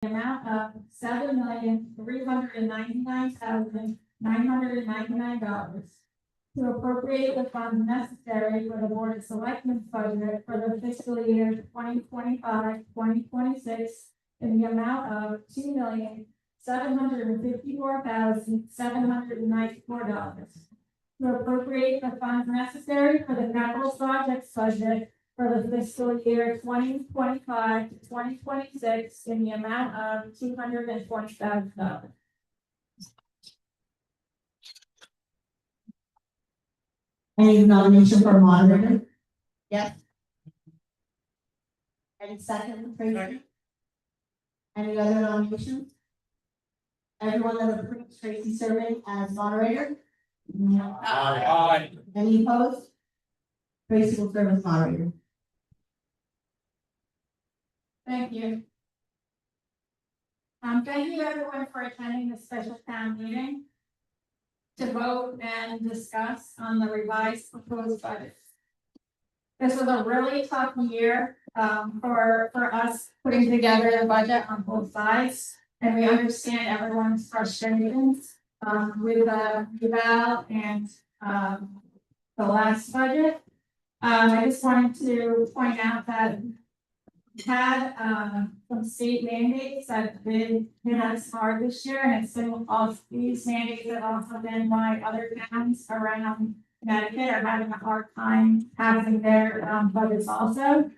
amount of $7,399,999 to appropriate the funds necessary for the Board of Selectmen's budget for the fiscal year 2025-2026 in the amount of $2,754,794. To appropriate the funds necessary for the capital projects budget for the fiscal year 2025-2026 in the amount of $220,000. Any nomination for moderator? Yes. Any second, Tracy? Any other nominations? Everyone that approves Tracy serving as moderator? No. Aye. Any opposed? Tracy will serve as moderator. Thank you. Thank you everyone for attending this special town meeting to vote and discuss on the revised proposed budget. This was a really tough year for us putting together the budget on both sides, and we understand everyone's frustrations with the eval and the last budget. I just wanted to point out that we had some state mandates that have been hit us hard this year, and it's been all these mandates have also been why other towns around Connecticut are having a hard time passing their budgets also.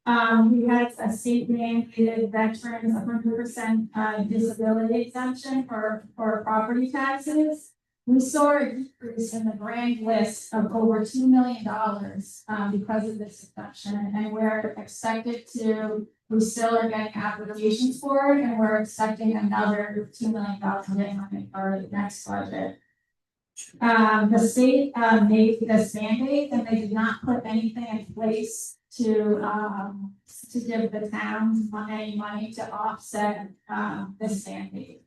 We had a state mandated veterans 100% disability exemption for property taxes. We saw a decrease in the grand list of over $2 million because of this exemption, and we're expected to. We still are getting applications for it, and we're expecting another $2 million in our next budget. The state made this mandate, and they did not put anything in place to give the towns any money to offset this mandate.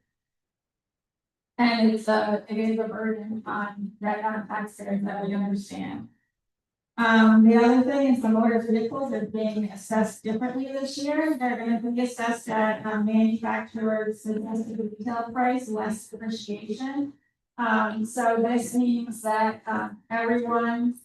And it is a burden on taxpayers that we understand. The other thing is the motor vehicles are being assessed differently this year. They're going to be assessed at manufacturer's suggested retail price, less depreciation. So this means that everyone,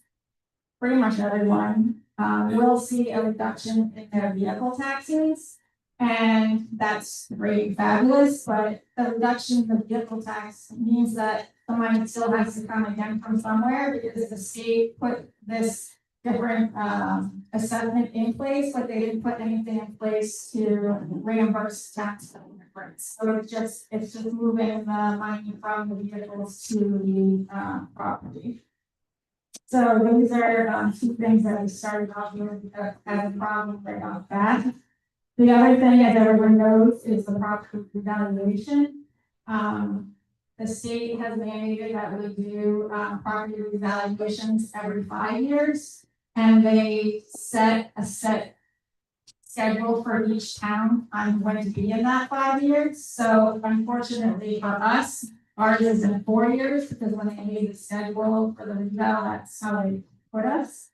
pretty much everyone, will see a reduction in their vehicle taxes. And that's great, fabulous, but the reduction in the vehicle tax means that the money still has to come again from somewhere, because the state put this different assessment in place, but they didn't put anything in place to reimburse tax difference. So it's just moving the money from the vehicles to the property. So these are two things that we started off with as a problem right off the bat. The other thing, as everyone knows, is the property revaluation. The state has mandated that we do property revaluations every 5 years, and they set a schedule for each town on when to be in that 5 years. So unfortunately for us, ours is in 4 years, because when they made the schedule for the reval, that's how they put us.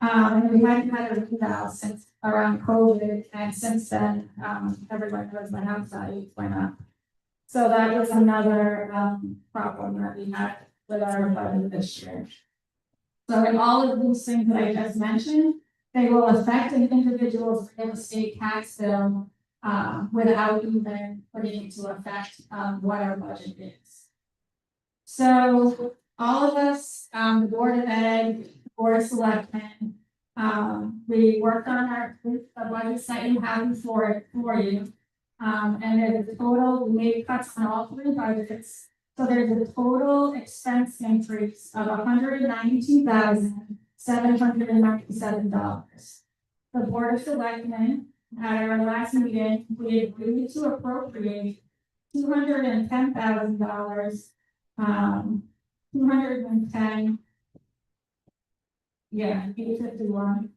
And we hadn't had a reval since around COVID, and since then, everyone knows my house value went up. So that was another problem that we had with our budget this year. So in all of these things that I just mentioned, they will affect an individual's real estate tax bill without even putting into effect what our budget is. So all of us, the Board of Ed, the Board of Selectmen, we worked on the budgets that you have for you. And there's a total, we made cuts on all 3 budgets. So there's a total expense increase of $192,797. The Board of Selectmen, at our last meeting, we agreed to appropriate $210,000, 210, yeah, 851,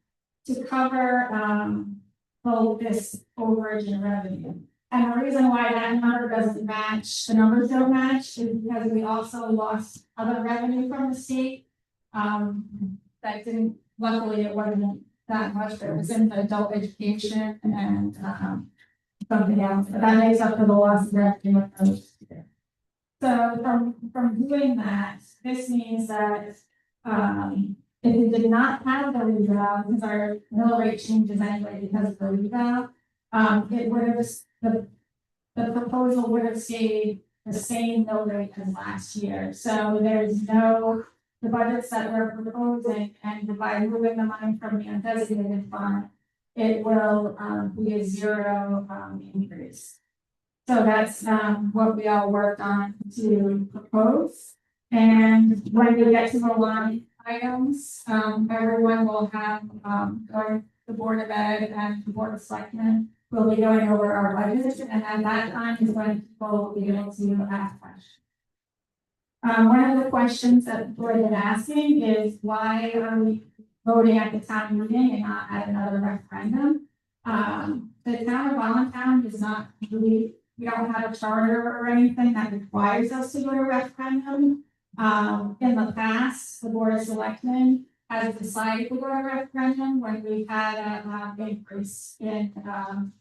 to cover this overage in revenue. And the reason why that number doesn't match, the numbers don't match, is because we also lost other revenue from the state. That didn't, luckily it wasn't that much, but it was in adult education and something else, but that makes up for the loss of revenue of those two. So from doing that, this means that, if we did not have the revale, because our mill rate changes anyway because of the revale, it would have, the proposal would have stayed the same mill rate as last year. So there's no, the budgets that we're proposing, and by moving the money from the undesignated fund, it will, be a zero, increase. So that's, what we all worked on to propose. And when we get to the line items, everyone will have, or the Board of Ed and the Board of Selectmen will be going over our budget, and at that time is when people will be able to ask questions. One of the questions that people have been asking is why are we voting at the town meeting and not at another referendum? The town of Allentown does not really, we don't have a charter or anything that requires us to go to referendum. In the past, the Board of Selectmen has decided to go to referendum when we had an increase in,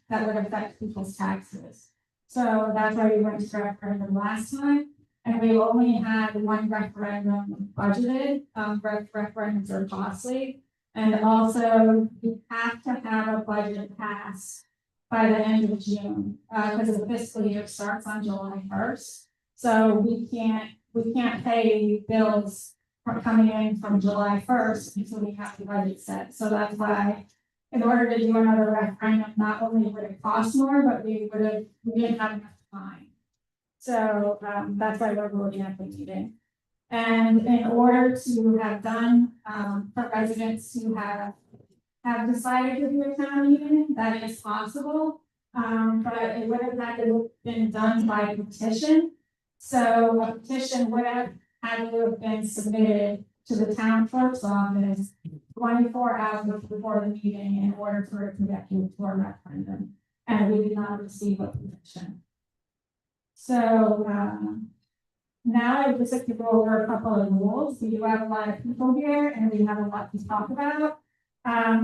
that would affect people's taxes. So that's why we went to referendum last time, and we only had one referendum budgeted. Referendums are costly, and also we have to have a budget passed by the end of June, because the fiscal year starts on July 1st. So we can't pay bills coming in from July 1st until we have the budget set. So that's why, in order to do another referendum, not only would it cost more, but we didn't have enough time. So, that's why we're voting at the meeting. And in order to have done, for residents who have decided to do a town meeting, that is possible. But it would have had to have been done by petition. So a petition would have had to have been submitted to the town clerk's office 24 hours before the meeting in order for it to get to a referendum. And we did not receive a petition. So, now I would just like to go over a couple of rules. We do have a lot of people here and we have a lot to talk about.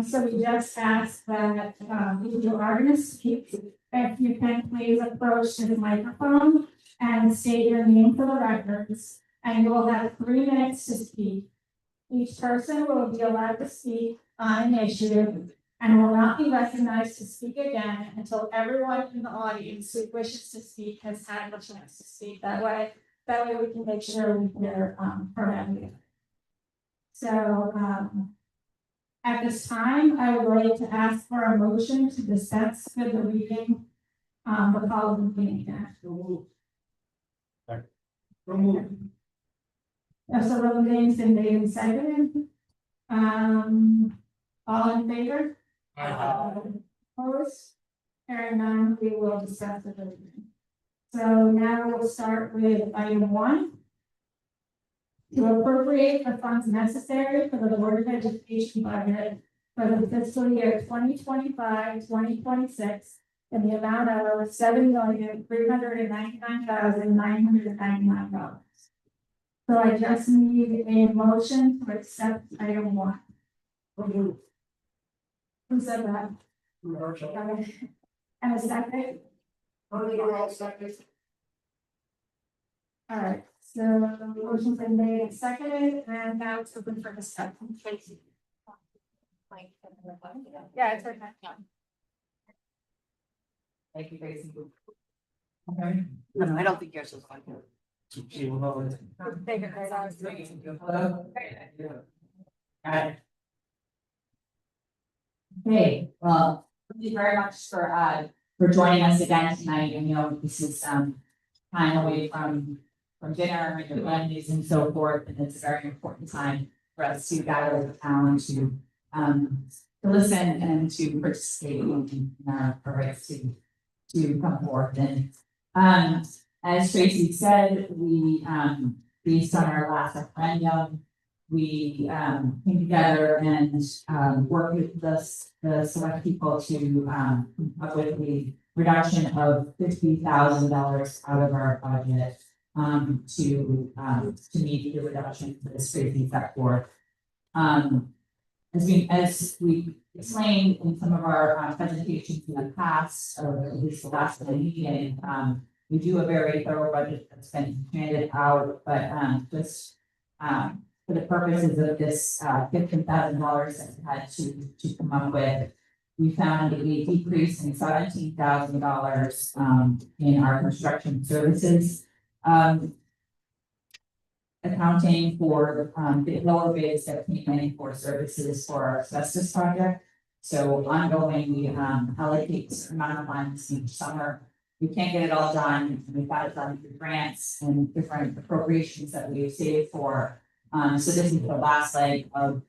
So we just ask that, if you are going to speak, if you can please approach to the microphone and state your name for the records, and you will have 3 minutes to speak. Each person will be allowed to speak on an issue and will not be recognized to speak again until everyone in the audience who wishes to speak has had the chance to speak. That way we can make sure we hear from everyone. So, at this time, I would like to ask for a motion to dispense with the reading, the following meeting. So the names and made and seconded. All in favor? Opposed? Hearing none, we will discuss the reading. So now we'll start with item 1. To appropriate the funds necessary for the Board of Education budget for the fiscal year 2025-2026 in the amount of $7,399,999. So I just need a motion to accept item 1. Who said that? And a second? All right, so the motion's been made and seconded, and now it's open for discussion. Tracy. Yeah, it's right back on. Thank you, Tracy. Okay. No, I don't think yours was like that. Okay, well, thank you very much for joining us again tonight. And you know, this is time away from dinner and your families and so forth, and it's a very important time for us to gather the town to listen and to participate in our rights to come forth. And as Tracy said, we based on our last referendum, we came together and worked with the select people to come up with a reduction of $50,000 out of our budget to meet the reduction for this Tracy set forth. as we explained in some of our presentations in the past, or at least the last meeting, we do a very thorough budget that's been handed out, but just for the purposes of this $15,000 that we had to come up with, we found a decrease in $17,000 in our construction services. Accounting for the lower bids that we made for services for our asbestos project. So ongoing, we allocate a certain amount of funds each summer. We can't get it all done, and we've got it done through grants and different appropriations that we've saved for. So this is the last leg of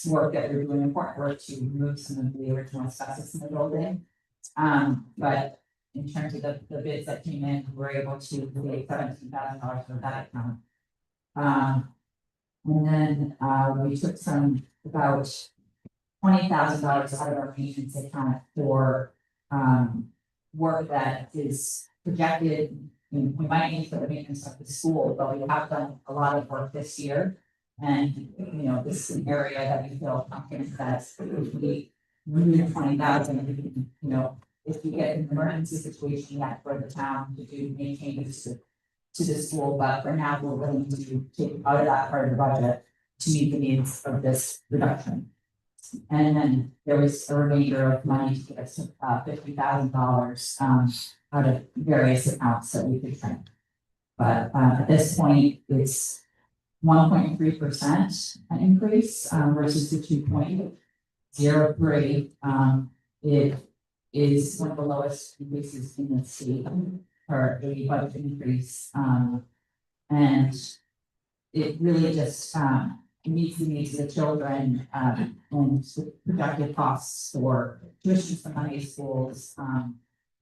work that we're doing, important work to remove some of the original asbestos in the building. But in terms of the bids that came in, we were able to pay $17,000 for that account. And then we took about $20,000 out of our maintenance account for work that is projected. We might need for the maintenance of the school, but we have done a lot of work this year. And this is an area that we feel confident that if we remove 20,000, if we get an emergency situation yet for the town to do make changes to the school, but for now, we're willing to take out of that part of the budget to meet the needs of this reduction. And then there was a remainder of money to get us to $50,000 out of various accounts that we could trim. But at this point, it's 1.3% an increase versus the 2.03. It is one of the lowest increases in the state for a budget increase. And it really just meets the needs of the children and the projected costs for tuition for money schools,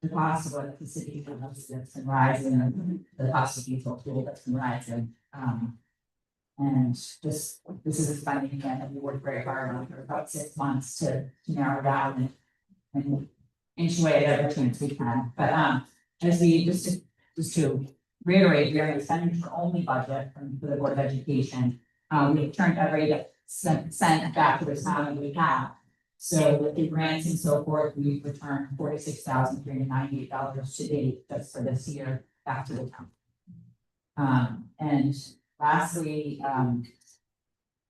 the cost of what the city has that's been rising, the cost of diesel fuel that's been rising. And just this is a spending again that we worked very hard on for about 6 months to narrow down and inch away at every chance we can. But as we just to reiterate, we are an expenditure only budget for the Board of Education. We've turned every cent back to the town that we have. So with the grants and so forth, we've returned $46,398 to date just for this year back to the town. And lastly,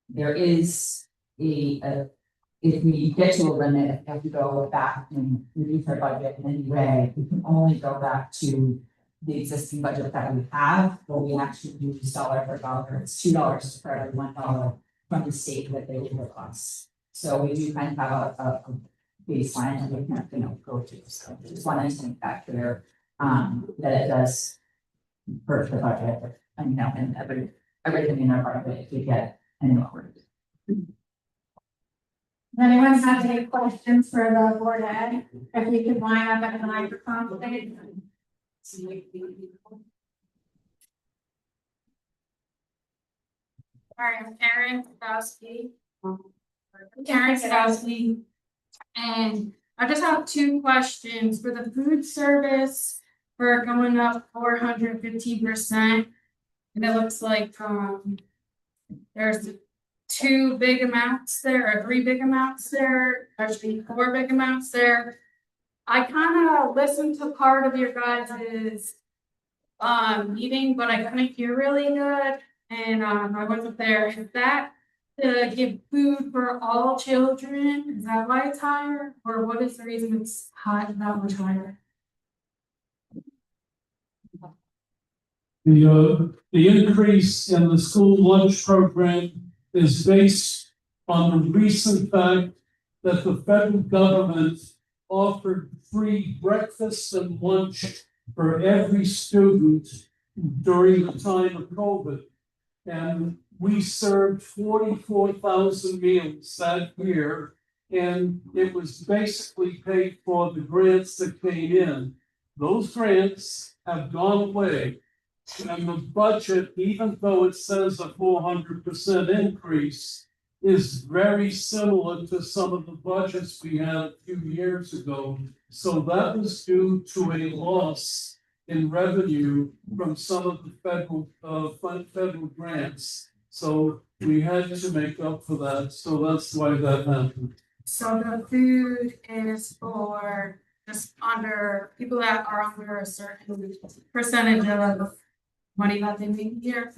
there is if we get to a limit, if we go back and reduce our budget in any way, we can only go back to the existing budget that we have, but we actually use dollar for dollar. It's $2 for every $1 from the state that they give us. So we do kind of have a baseline and we can go to. So just wanted to make that clear that it does hurt the budget and and everything in our budget if we get any lower. Does anyone have any questions for the board head? If you could line up at the microphone, please. Sorry, I'm Karen Sadowski. And I just have two questions for the food service. We're going up 415%. And it looks like there's 2 big amounts there, or 3 big amounts there, actually 4 big amounts there. I kind of listened to part of your guys' meeting, but I couldn't hear really good, and I wasn't there. Is that to give food for all children? Is that why it's higher, or what is the reason it's high, that much higher? The increase in the school lunch program is based on the recent fact that the federal government offered free breakfast and lunch for every student during the time of COVID. And we served 44,000 meals that year, and it was basically paid for the grants that came in. Those grants have gone away. And the budget, even though it says a 400% increase, is very similar to some of the budgets we had a few years ago. So that was due to a loss in revenue from some of the federal grants. So we had to make up for that, so that's why that happened. So the food is for just under, people that are under a certain percentage of money that they make a year.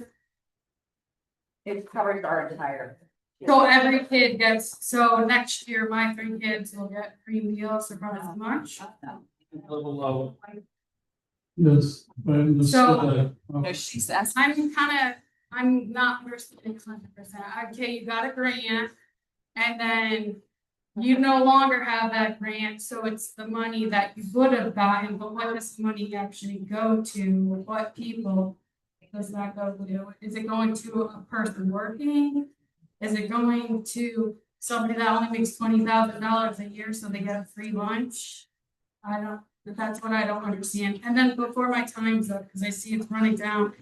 It covers our entire. So every kid gets, so next year, my 3 kids will get free meals across the lunch. A little low. Yes, I understood that. No, she's asking. I'm not understanding 100%. Okay, you got a grant. And then you no longer have that grant, so it's the money that you would have gotten, but what does the money actually go to? What people does that go to? Is it going to a person working? Is it going to somebody that only makes $20,000 a year, so they get a free lunch? That's what I don't understand. And then before my time's up, because I see it's running down,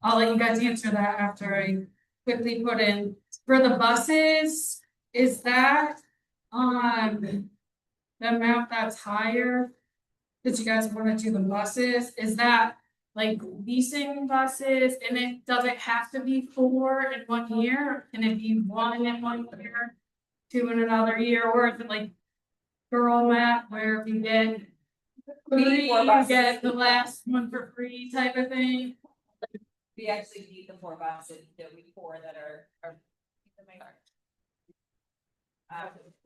I'll let you guys answer that after I quickly put in. For the buses, is that the amount that's higher? That you guys wanna do the buses, is that like leasing buses, and does it have to be 4 in 1 year? Can it be 1 in 1 year, 2 in another year, or is it like girl math where if you get 3, you get the last one for free type of thing? We actually need the 4 buses, the 4 that are.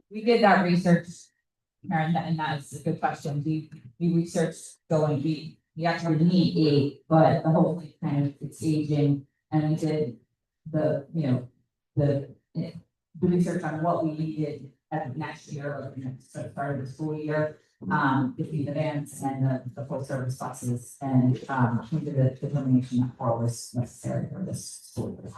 We did that research, Karen, and that's a good question. We researched going, we actually need 8, but the whole thing kind of it's aging. And we did the, the research on what we needed at the next year, or the next start of the school year. Between the vans and the full service buses, and we did the determination that 4 was necessary for this school year.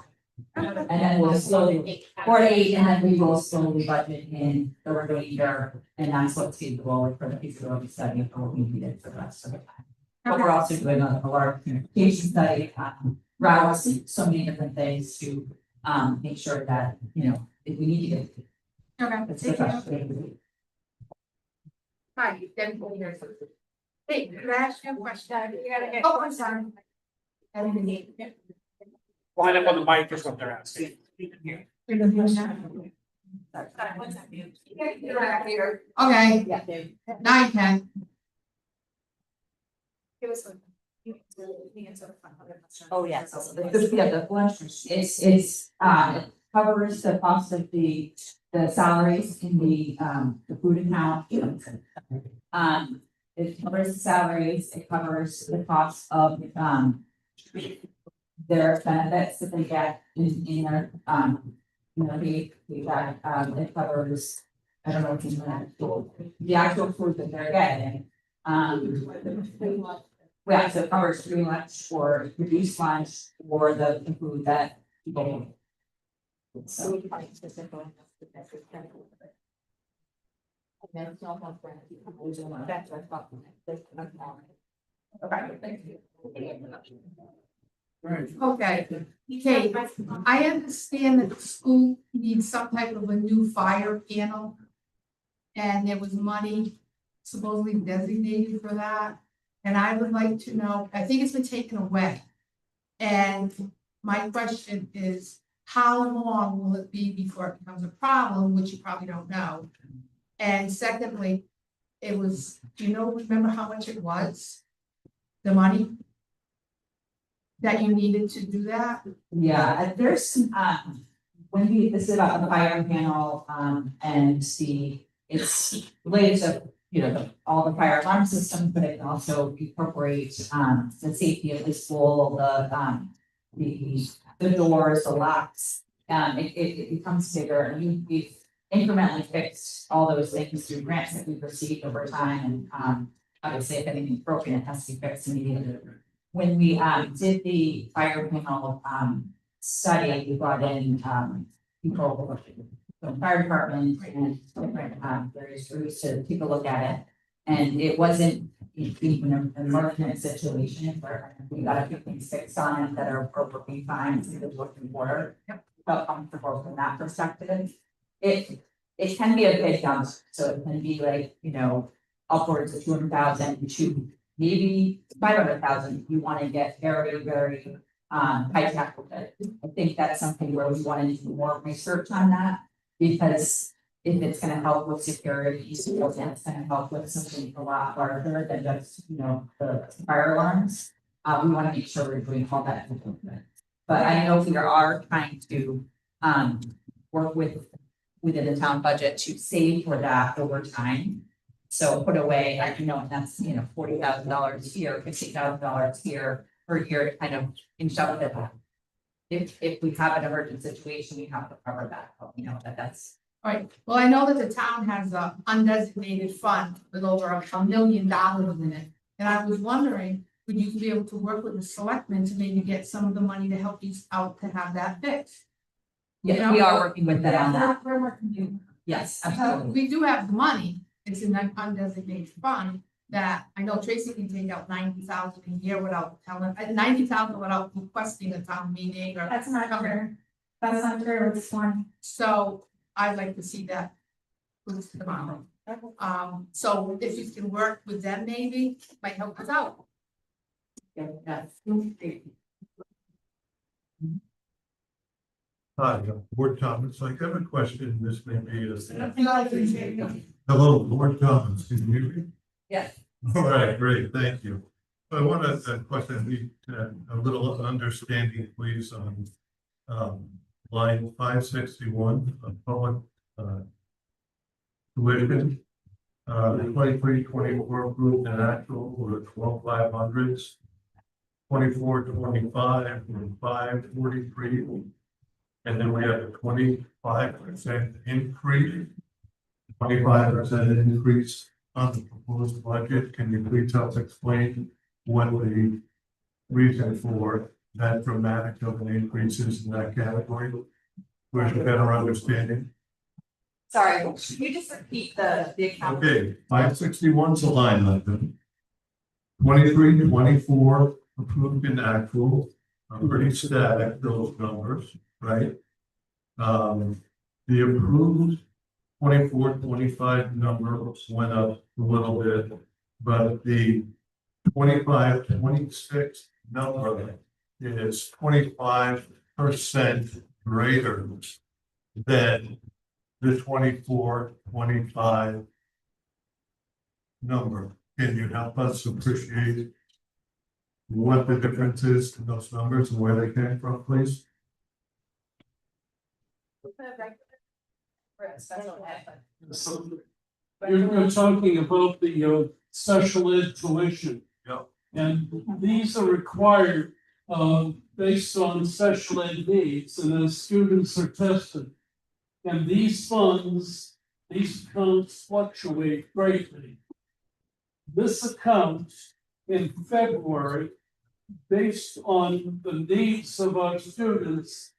And then we'll slowly, 4 to 8, and then we will slowly budget in the remainder, and that's what's feasible for the feasibility study for what we needed for the rest of the time. But we're also doing a large communication study, routes, so many different things to make sure that, if we need to get. Okay, It's the thank you. best. Hi, then we'll hear from you. Hey, can I ask you a question? You gotta get. Oh, I'm sorry. Line up on the mic is what they're asking. Okay, Yeah. 9, 10. Oh, yes, the lunch, it's, it covers the cost of the salaries in the food account. It covers the salaries, it covers the cost of, their benefits that they get in their, we got, it covers, I don't know if you know, the actual food that they're getting. Yeah, so it covers free lunch or reduced lunch or the food that people. So. Okay, Kate, I understand that the school needs some type of a new fire panel. And there was money supposedly designated for that. And I would like to know, I think it's been taken away. And my question is, how long will it be before it becomes a problem, which you probably don't know? And secondly, it was, do you know, remember how much it was? The money? That you needed to do that? Yeah, there's when this is about the fire panel, and it's related to, all the fire alarm systems, but it can also incorporate, the safety of the school, the doors, the locks. It becomes bigger, and we've incrementally fixed all those things through grants that we've received over time, and, obviously, if anything's broken, it has to be fixed immediately. When we did the fire panel study, we brought in people from the fire department and different various groups to take a look at it. And it wasn't even an emergent situation where we got a few things fixed on it that are appropriately fine, so the working order. Felt comfortable from that perspective. It can be a big jump, so it can be like, upwards of 200,000 to maybe 500,000, if you want to get very, very hijack with it. I think that's something where we want to do more research on that, because if it's gonna help with security, it's gonna help with something a lot larger than just, the fire alarms. We wanna make sure we're doing all that improvement. But I know we are trying to, work within the town budget to save for that over time. So put away, and that's, $40,000 here, $50,000 here per year, to kind of inch up with it. If we have an emergent situation, we have to cover that, that's. Right, well, I know that the town has a undesignated fund with over $1 million in it. And I was wondering, would you be able to work with the selectmen to maybe get some of the money to help you out to have that fixed? Yeah, we are working with that on that, We're working. yes, So absolutely. we do have the money, it's in that undesignated fund that I know Tracy can take out 90,000 a year without telling, 90,000 without requesting a town meeting or. That's not true. That's not true, it's one. So I'd like to see that. With the tomorrow. So if you can work with them, maybe might help us out. Hi, board comments. I have a question. This may be a. Hello, board comments. Can you hear me? Yes. All right, great. Thank you. I want to question, need a little understanding, please, on line 561 of public tuition. The 23-24 approved and actual were 12,500s. 24-25 were 543. And then we have a 25% increase. 25% increase on the proposed budget. Can you please help explain what the reason for that dramatic of an increase is in that category? Where's a better understanding? Sorry, can you just repeat the account? Okay, 561's a line item. 23-24 approved in actual, are pretty static, those numbers, right? The approved 24-25 number went up a little bit, but the 25-26 number is 25% greater than the 24-25 number. Can you help us appreciate what the difference is in those numbers and where they came from, please? So you're talking about the special ed tuition. Yep. And these are required based on special ed needs, and as students are tested. And these funds, these accounts fluctuate greatly. This account in February, based on the needs of our students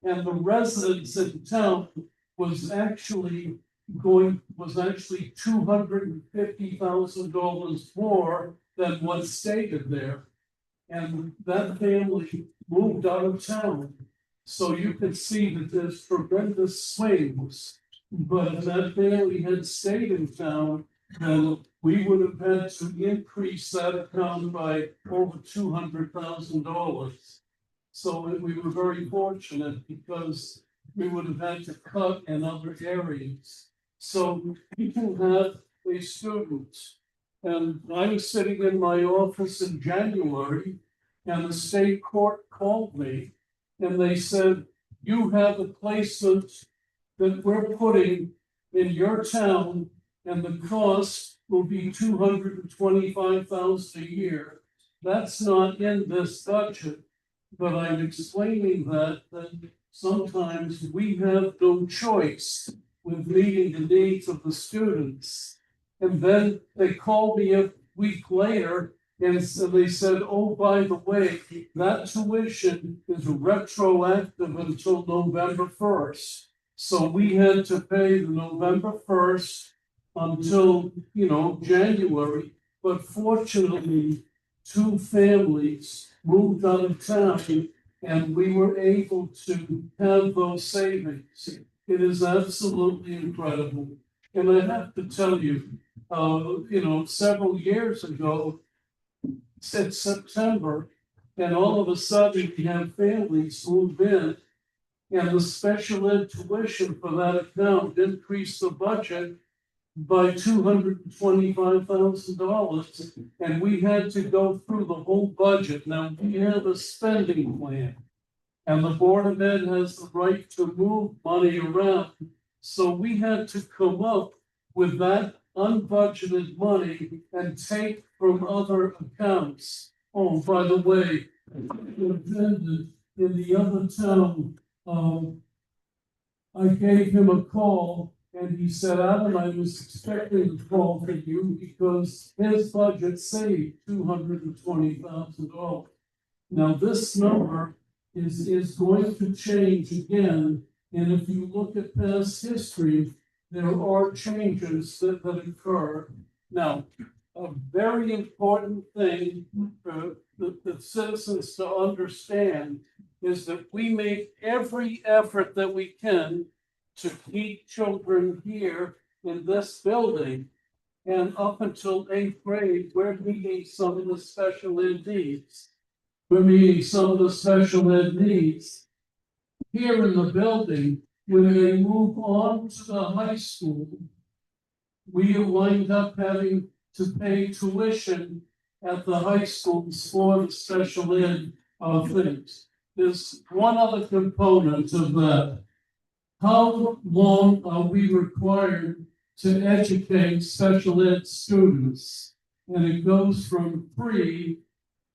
and the residents in town, was actually $250,000 more than what's stated there. And that family moved out of town. So you can see that there's tremendous swings. But if that family had stayed in town, then we would have had to increase that account by over $200,000. So we were very fortunate because we would have had to cut in other areas. So people have a student, and I was sitting in my office in January, and the state court called me, and they said, you have a placement that we're putting in your town, and the cost will be $225,000 a year. That's not in this budget, but I'm explaining that sometimes we have no choice with meeting the needs of the students. And then they called me a week later and so they said, oh, by the way, that tuition is retroactive until November 1st. So we had to pay the November 1st until, January. But fortunately, two families moved out of town and we were able to have those savings. It is absolutely incredible. And I have to tell you, several years ago, it's September, And all of a sudden, we have families move in. And the special ed tuition for that account increased the budget by $225,000. And we had to go through the whole budget. Now, we have a spending plan. And the Board of Ed has the right to move money around. So we had to come up with that unbudgeted money and take from other accounts. Oh, by the way, in the other town, I gave him a call and he said, Alan, I was expecting a call from you because his budget saved $220,000. Now, this number is going to change again. And if you look at past history, there are changes that occur. Now, a very important thing for the citizens to understand is that we make every effort that we can to keep children here in this building. And up until 8th grade, we're meeting some of the special ed needs. We're meeting some of the special ed needs here in the building. When they move on to the high school, we wind up having to pay tuition at the high schools for the special ed things. There's one other component of that. How long are we required to educate special ed students? And it goes from 3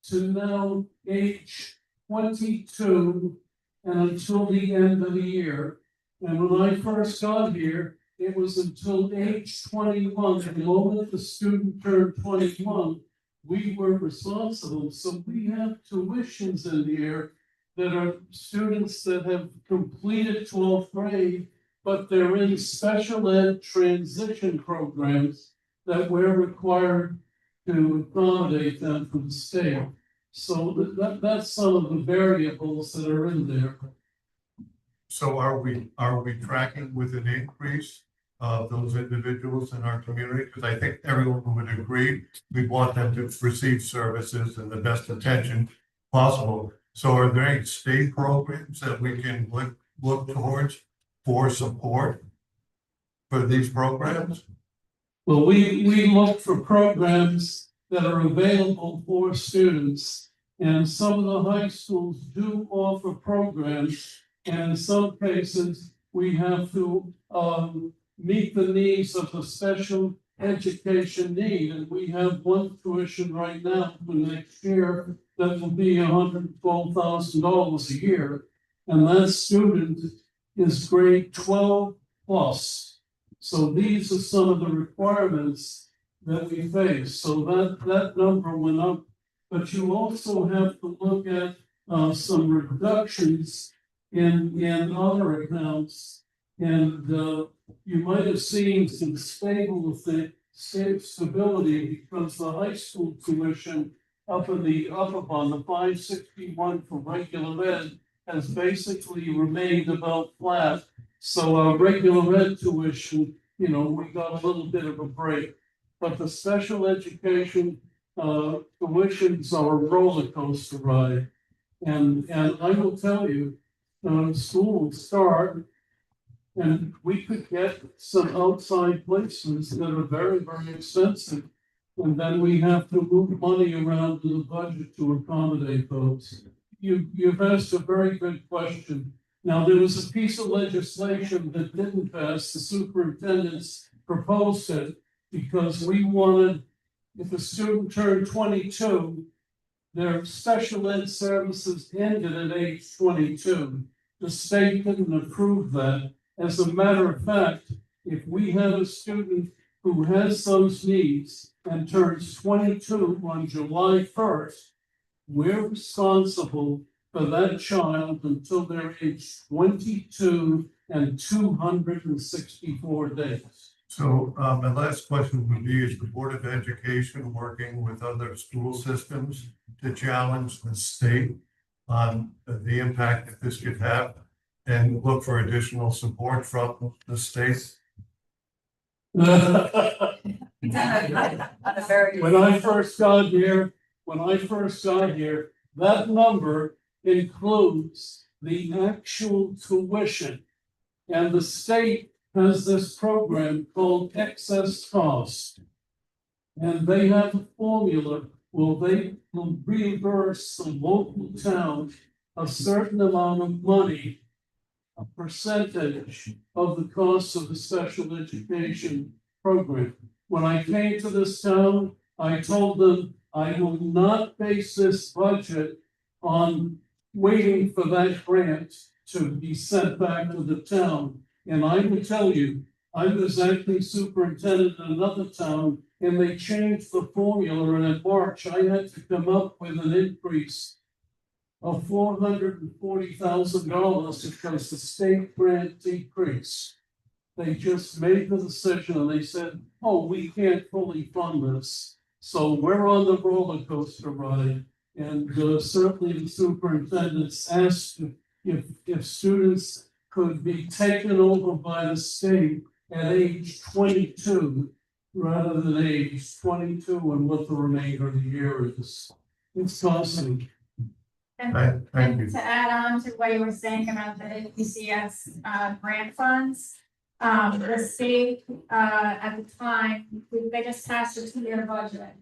to now age 22 and until the end of the year. And when I first got here, it was until age 21. The moment the student turned 21, we were responsible. So we have tuitions in here that are students that have completed 12th grade, but they're in special ed transition programs that we're required to accommodate them from the state. So that's some of the variables that are in there. So are we tracking with an increase of those individuals in our community? Because I think everyone would agree, we want them to receive services and the best attention possible. So are there any state programs that we can look towards for support for these programs? Well, we look for programs that are available for students. And some of the high schools do offer programs. And in some cases, we have to meet the needs of the special education need. And we have one tuition right now for next year that will be $112,000 a year. And that student is grade 12 plus. So these are some of the requirements that we face. So that number went up. But you also have to look at some reductions in other accounts. And you might have seen some stability because the high school tuition up on the 561 for regular ed has basically remained about flat. So our regular ed tuition, we got a little bit of a break. But the special education tuitions are a roller coaster ride. And I will tell you, school will start and we could get some outside placements that are very, very expensive. And then we have to move money around in the budget to accommodate those. You've asked a very good question. Now, there was a piece of legislation that didn't pass. The superintendents proposed it because we wanted, if a student turned 22, their special ed services ended at age 22. The state didn't approve that. As a matter of fact, if we have a student who has those needs and turns 22 on July 1st, we're responsible for that child until they're age 22 and 264 days. So my last question would be, is the Board of Education working with other school systems to challenge the state on the impact that this could have and look for additional support from the state? When I first got here, That number includes the actual tuition. And the state has this program called excess cost. And they have a formula, they will reimburse the local town a certain amount of money, a percentage of the cost of the special education program. When I came to this town, I told them I will not base this budget on waiting for that grant to be sent back to the town. And I will tell you, I was acting superintendent in another town, and they changed the formula, and in March, I had to come up with an increase of $440,000 because the state grant decreased. They just made the decision and they said, oh, we can't fully fund this. So we're on the roller coaster ride. And certainly the superintendents asked if students could be taken over by the state at age 22 rather than age 22 and what the remainder of the year is. It's costly. And Thank you. to add on to what you were saying about the ECS grant funds. The state at the time, they just passed a 2-year budget.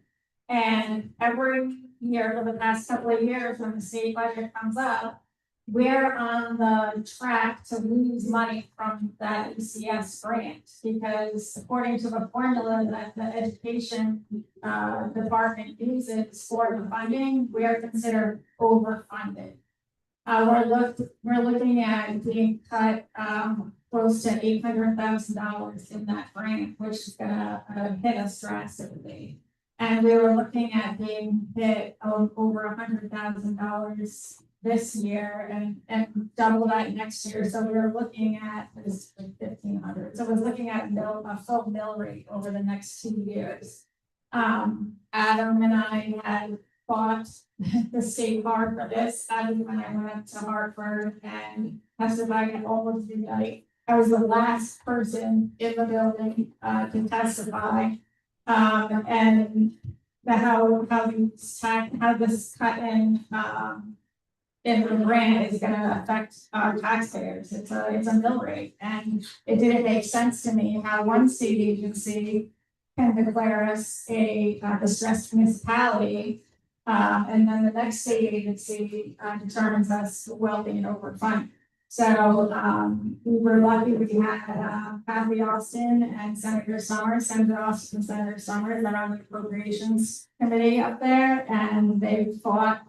And every year for the past couple of years, when the state budget comes up, we're on the track to lose money from that ECS grant. Because according to the formula that the education department uses for the funding, we are considered overfunded. We're looking at being cut close to $800,000 in that grant, which is gonna hit us drastically. And we were looking at being hit over $100,000 this year and double that next year. So we were looking at this like 1,500. So I was looking at a full mill rate over the next 2 years. Adam and I had fought the state hard for this. That was when I went to Hartford and testified at almost midnight. I was the last person in the building to testify. And how this cut in the grant is gonna affect our taxpayers. It's a mill rate, and it didn't make sense to me how one state agency can declare us a distressed municipality. And then the next state agency determines us wealthy and overfunded. So we were lucky we had Kathy Austin and Senator Summers, Senator Austin and Senator Summers are on the appropriations committee up there, and they fought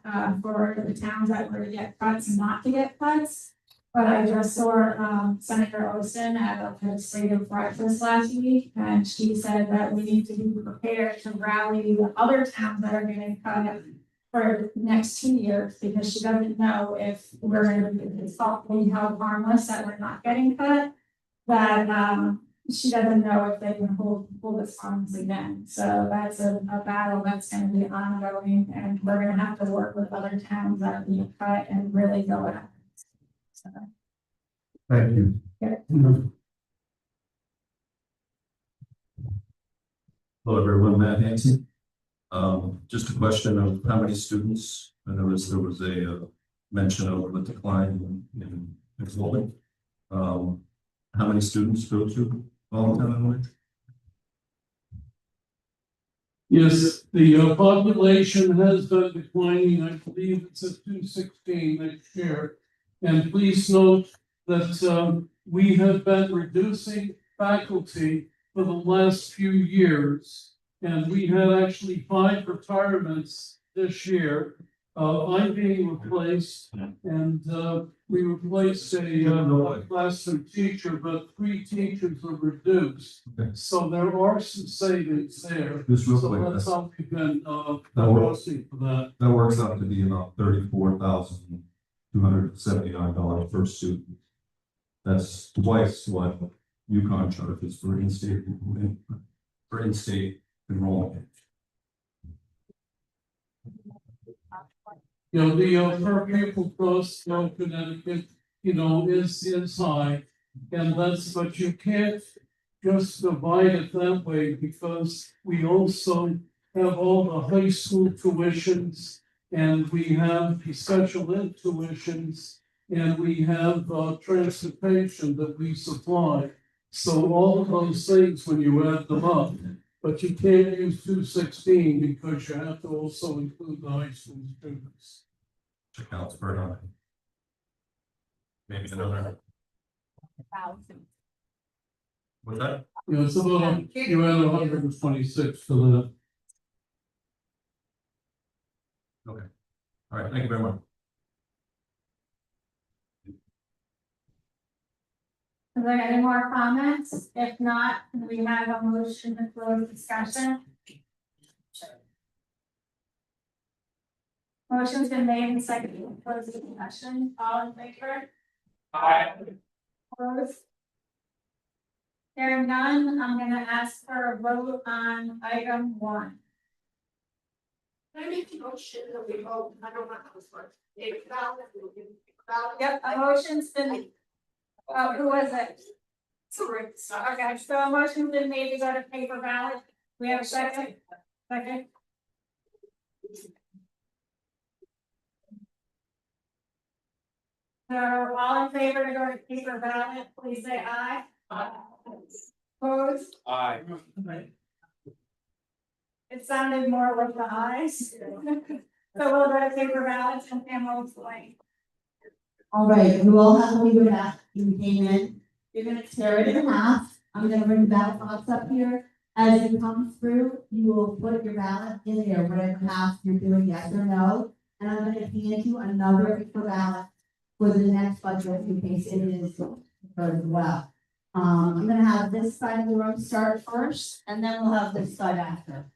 for the towns that were to get cuts not to get cuts. But I just saw Senator Austin at a legislative breakfast last week, and she said that we need to be prepared to rally the other towns that are getting cut for the next 2 years, because she doesn't know if we're gonna be being held harmless that we're not getting cut. That she doesn't know if they can hold us harmless again. So that's a battle that's gonna be ongoing, and we're gonna have to work with other towns that are being cut and really go at it. So. Thank you. Hello, everyone, Matt Hanson. Just a question of how many students, I noticed there was a mention of a decline in enrollment. How many students go to Volatile Illinois? Yes, the population has been declining. I believe it's at 216 next year. And please note that we have been reducing faculty for the last few years. And we had actually 5 retirements this year. I'm being replaced, and we replaced a classroom teacher, but 3 teachers were reduced. Okay. So there are some savings there. Just real So quick, that's how we've been That works. posting for that. that works out to be about $34,279 per student. That's twice what UConn charges for in-state enrollment. You know, the per pupil cost in Connecticut, is high. And but you can't just divide it that way, because we also have all the high school tuitions and we have the special ed tuitions, and we have transportation that we supply. So all of those things, when you add them up, but you can't use 216 because you have to also include the high school students. Which accounts for maybe another, what's that? You know, it's about, you add 126 to that. All right, thank you very much. Are there any more comments? If not, we have a motion to close discussion. Motion's been made and seconded to close the discussion. All in favor? Opposed? Hearing none, I'm gonna ask for a vote on item 1. Can I make a motion that we vote, I don't know how this works. Yep, a motion's been, oh, who was it? Sorry. Okay, so a motion's been made to go to paper ballot. We have a second? Second. So all in favor to go to paper ballot, please say aye. Opposed? Aye. It sounded more like the ayes. So we'll go to paper ballots and Pam will explain. All right, you all have to leave it out, you came in, you're gonna tear it in half, I'm gonna bring the ballot box up here. As you come through, you will put your ballot in there, whatever half you're doing, yes or no. And I'm gonna hand you another paper ballot for the next budget in case it is for as well. I'm gonna have this side of the room start first, and then we'll have this side after.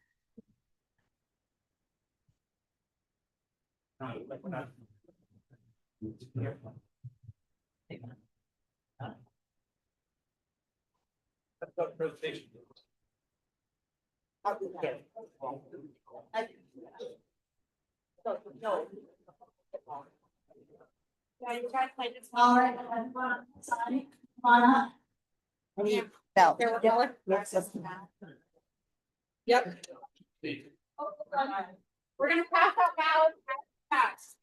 All right, sorry, come on up. No. Yep. We're gonna pass out ballots. Pass.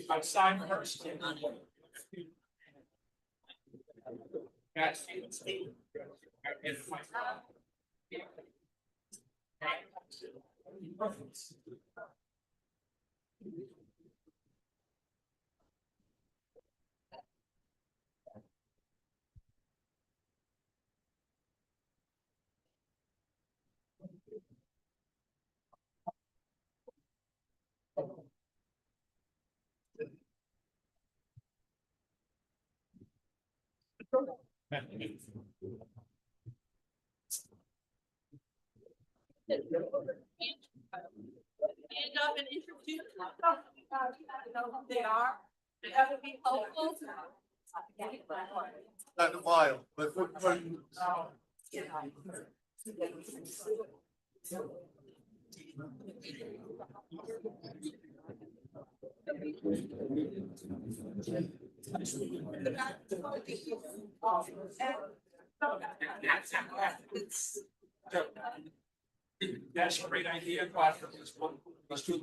I signed first. Stand up and introduce yourself. Know who they are. That would be helpful. Not a while, but. That's a great idea, class for this one. Let's do it.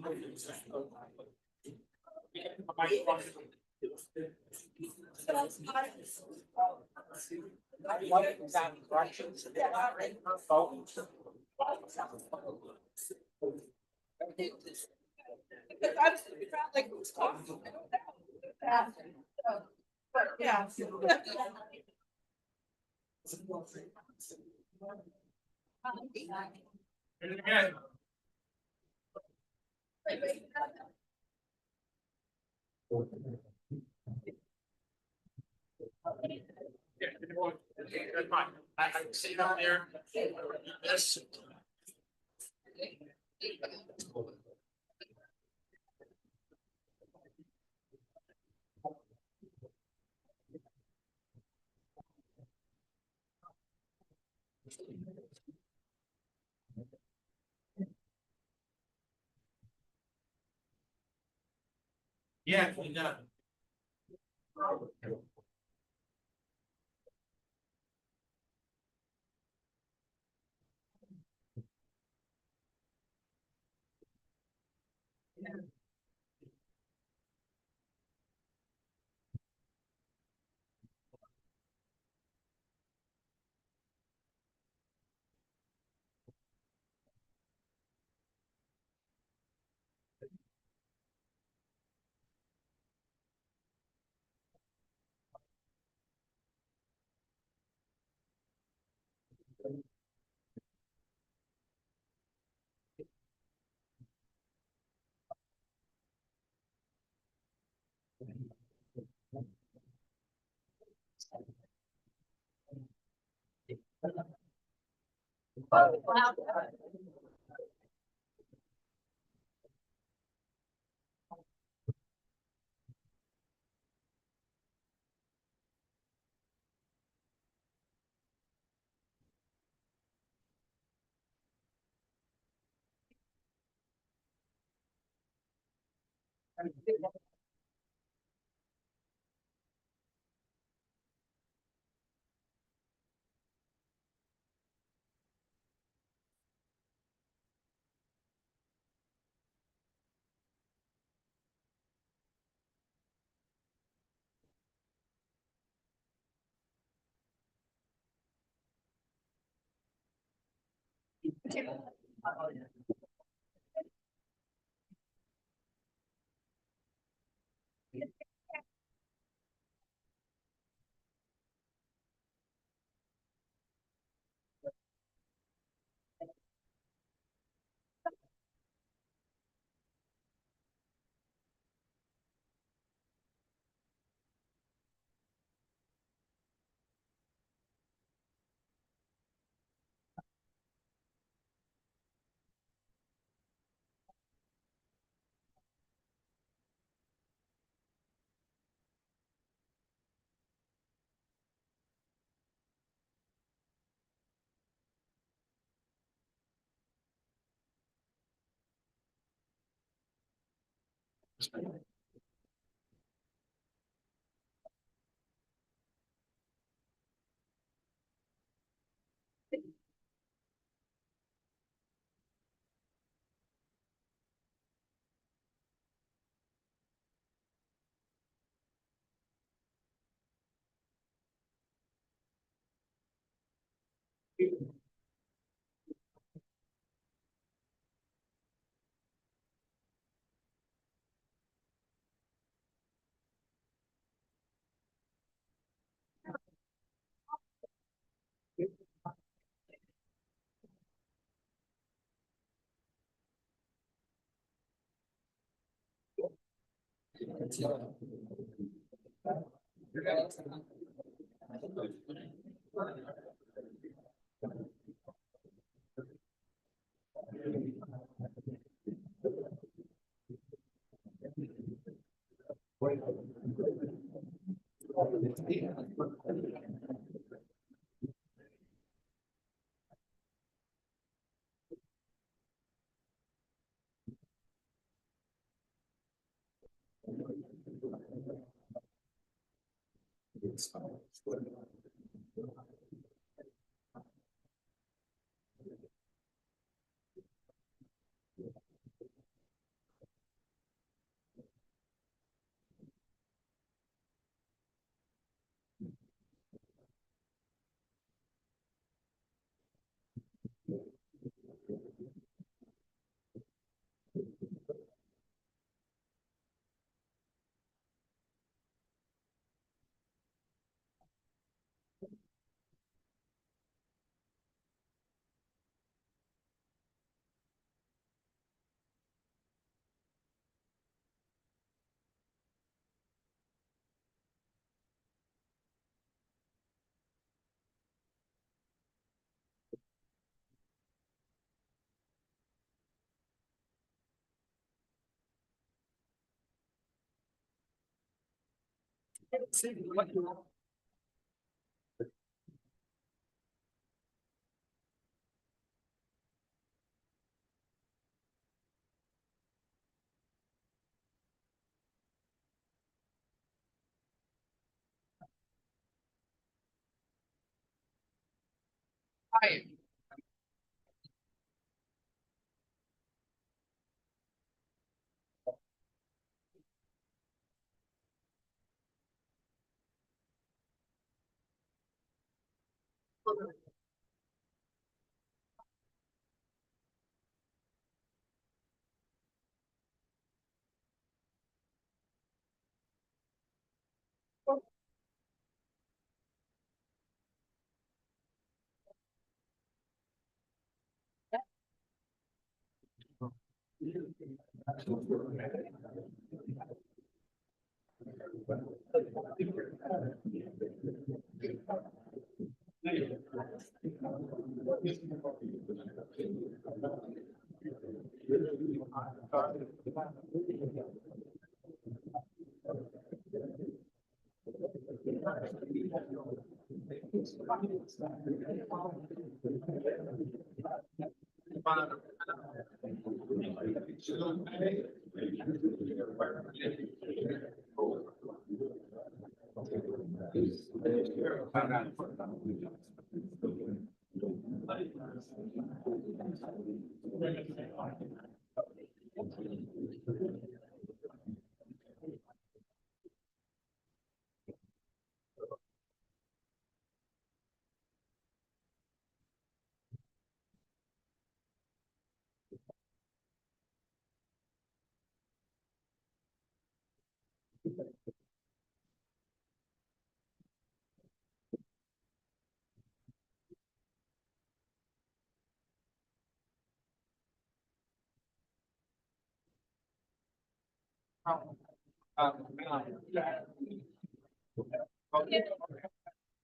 Yeah. Again. Yeah, okay, that's fine. I see it out there. Yes. Yeah, we got.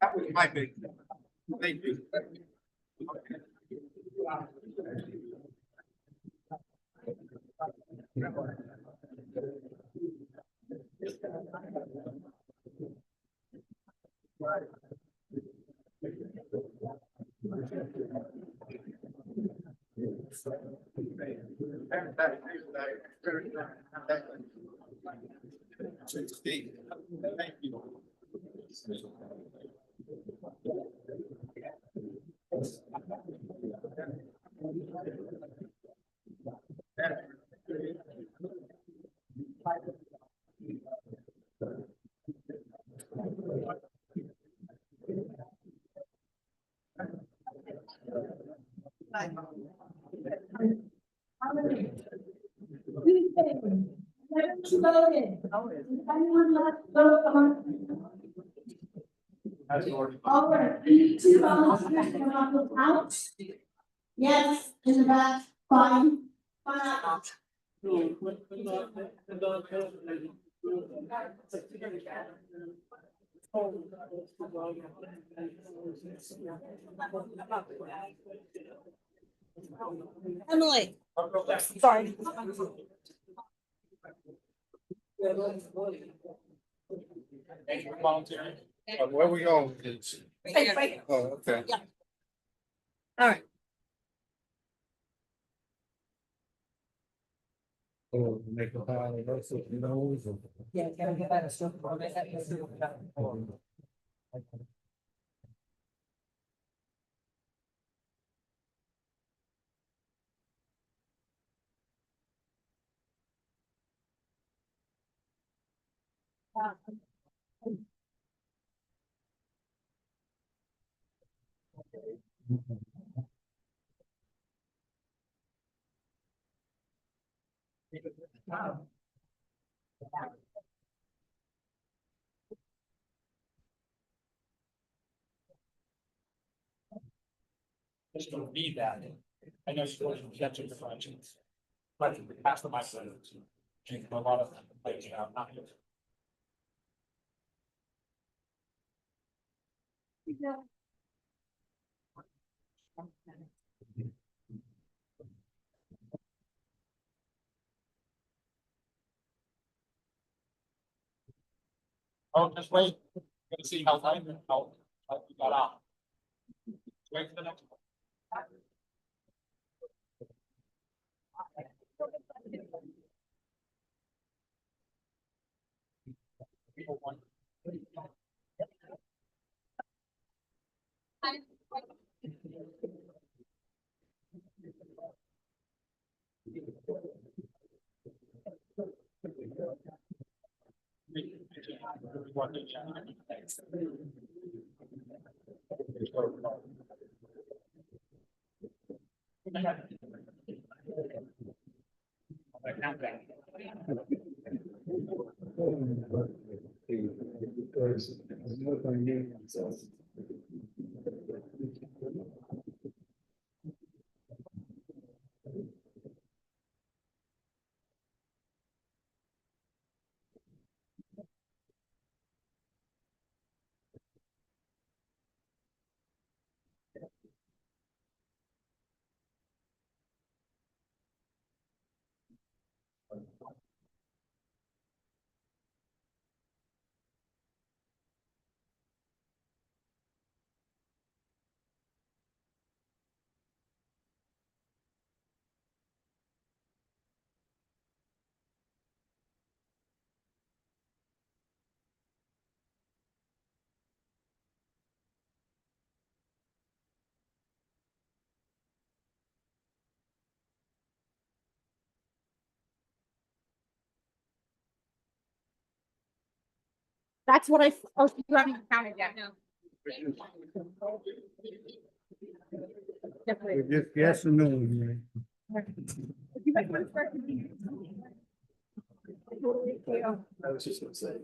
That was my big. Thank you. Thank you. Anyone left vote on? All right, we need two volunteers to come up with out. Yes, in the back, fine. Fine. Emily. Sorry. Thank you for volunteering. Where we going? Right. Oh, okay. Yeah. All right. Oh, make a pile of those, you know. Yeah, can I get that? Still. Just don't need that. I know she's going to catch it for functions. But that's what my son is. Drink a lot of like, not. Oh, just wait. Gonna see how late, how you got out. Wait for the next one. People want. That's what oh, you haven't even counted yet, no. Just yes or no. I was just gonna say.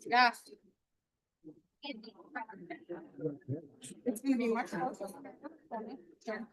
Yeah. It's gonna be much closer. Sure.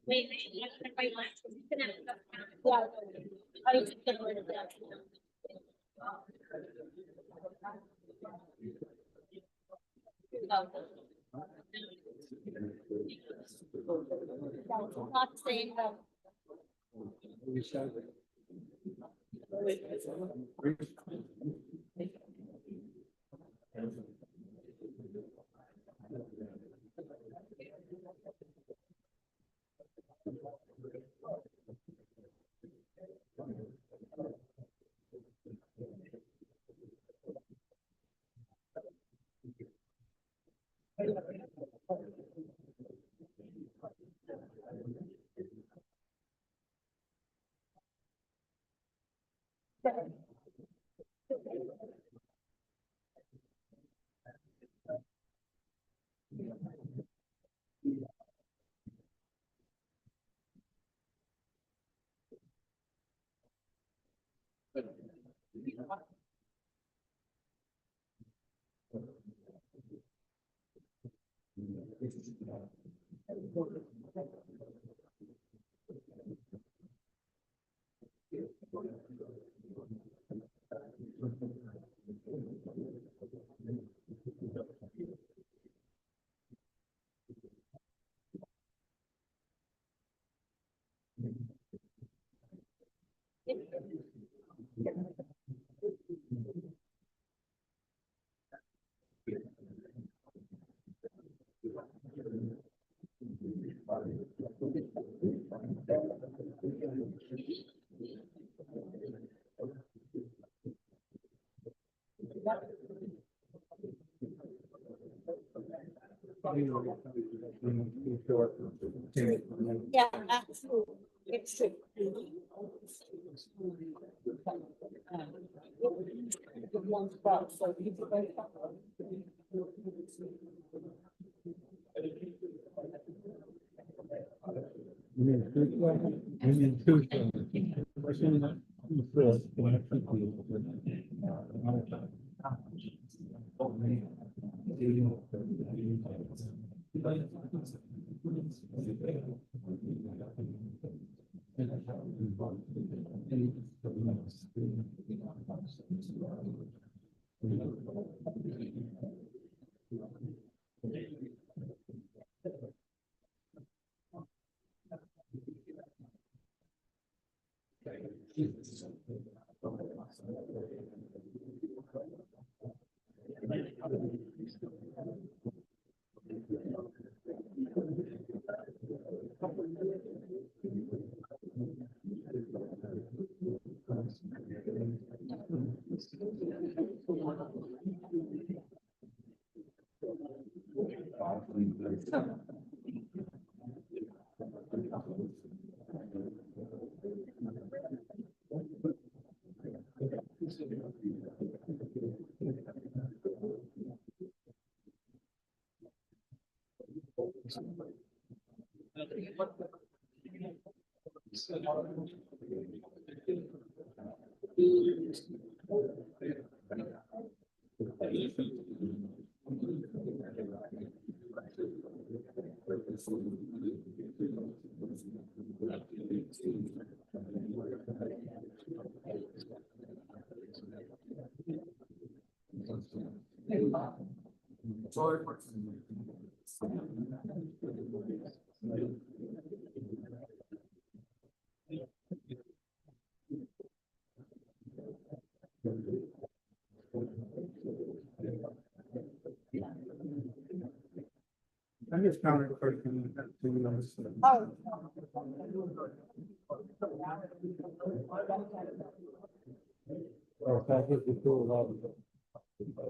Wait, everybody wants to- Yeah. I was gonna word it down. Not saying that. Yeah, absolutely. It's true. One spot, so you can- I'm just counting the person. Oh.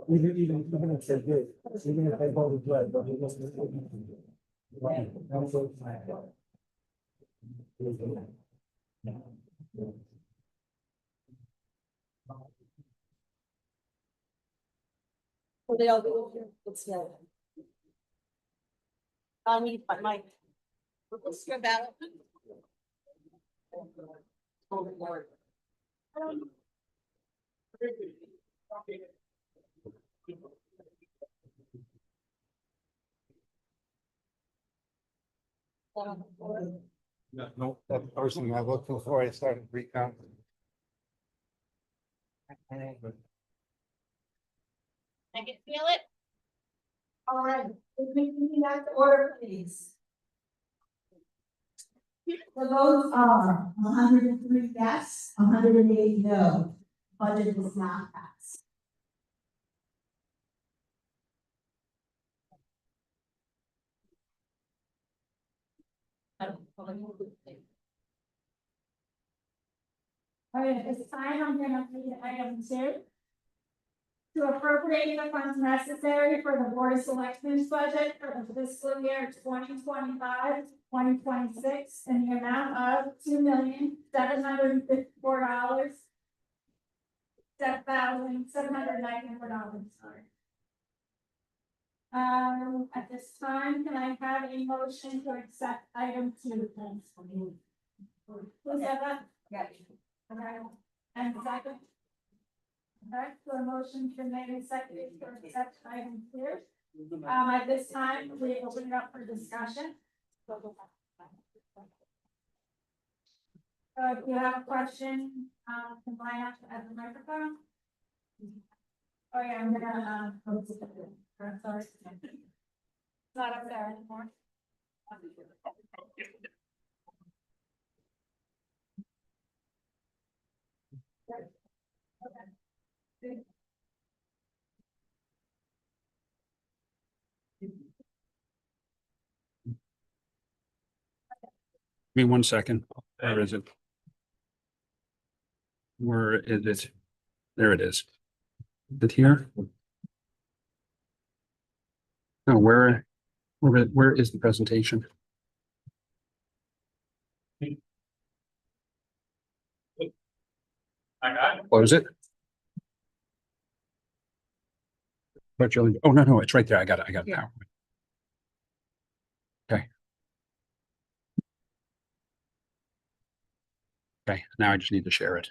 Even if they did, even if they voted red, but he wasn't. So they all go here, it's no. I need my. What's your ballot? No, that's the first thing I looked before I started recounting. I can feel it. All right, if we can be back to order, please. The votes are 103 yes, 108 no. Budget does not pass. All right, at this time, I'm gonna read item 2. To appropriate the funds necessary for the Board of Selectmen's budget for the fiscal year 2025-2026 in the amount of $2,754,794, sorry. At this time, can I have a motion to accept item 2, please? Who said that? Yeah. Okay, and second? Okay, so a motion's been made and seconded to accept item 2. At this time, we open it up for discussion. So if you have a question, can line up at the microphone. Oh yeah, I'm gonna, sorry. It's not up there anymore. Give me 1 second. Where is it? Where is it? There it is. Is it here? No, where is the presentation? I got it. Close it. Oh, no, it's right there. I got it now. Okay, now I just need to share it.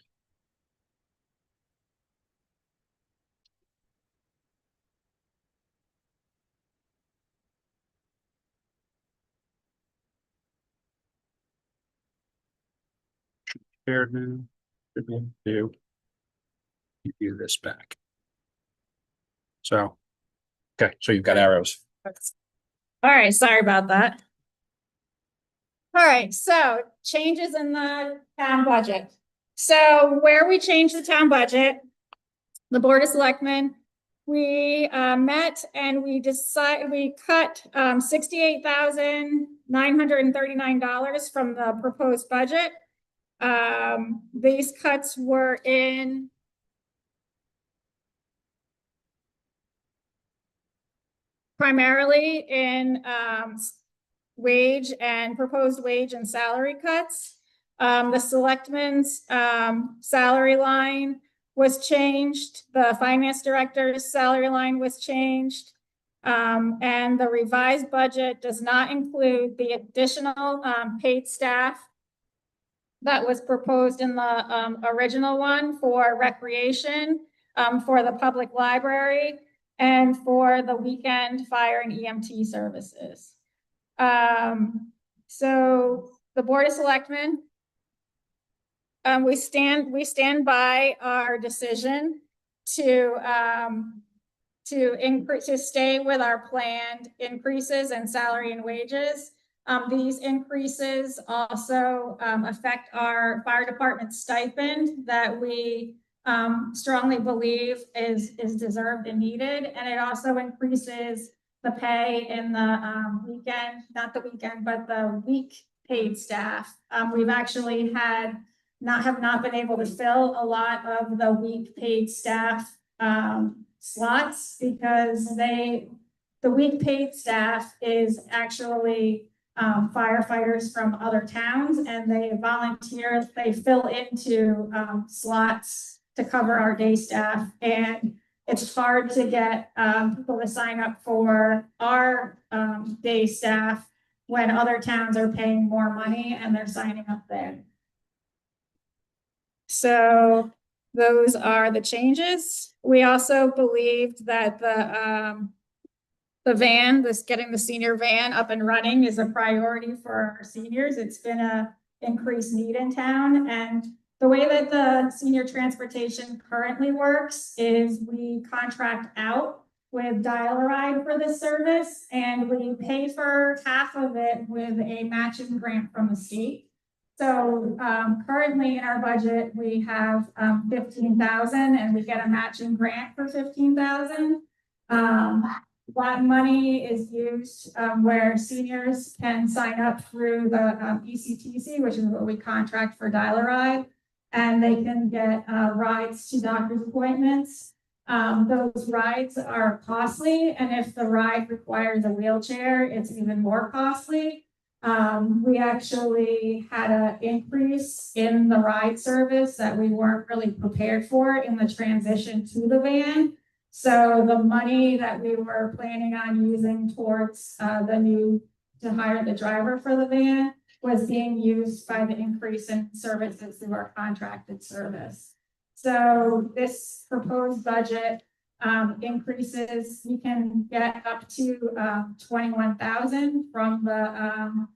Shared now. Should be able to do this back. So, okay, so you've got arrows. All right, sorry about that. All right, so changes in the town budget. So where we changed the town budget, the Board of Selectmen, we met and we cut $68,939 from the proposed budget. These cuts were in primarily in wage and proposed wage and salary cuts. The selectmen's salary line was changed. The finance director's salary line was changed. And the revised budget does not include the additional paid staff that was proposed in the original one for recreation, for the public library, and for the weekend fire and EMT services. So the Board of Selectmen, we stand by our decision to stay with our planned increases in salary and wages. These increases also affect our fire department stipend that we strongly believe is deserved and needed, and it also increases the pay in the weekend, not the weekend, but the week paid staff. We've actually have not been able to fill a lot of the week paid staff slots because the week paid staff is actually firefighters from other towns, and they volunteer, they fill into slots to cover our day staff, and it's hard to get people to sign up for our day staff when other towns are paying more money and they're signing up there. So those are the changes. We also believed that the the van, getting the senior van up and running is a priority for our seniors. It's been a increased need in town, and the way that the senior transportation currently works is we contract out with Dial-A-Ride for this service, and we pay for half of it with a matching grant from the state. So currently in our budget, we have 15,000 and we get a matching grant for 15,000. That money is used where seniors can sign up through the ECTC, which is what we contract for Dial-A-Ride, and they can get rides to doctor's appointments. Those rides are costly, and if the ride requires a wheelchair, it's even more costly. We actually had an increase in the ride service that we weren't really prepared for in the transition to the van. So the money that we were planning on using towards to hire the driver for the van was being used by the increase in services through our contracted service. So this proposed budget increases, you can get up to 21,000 from the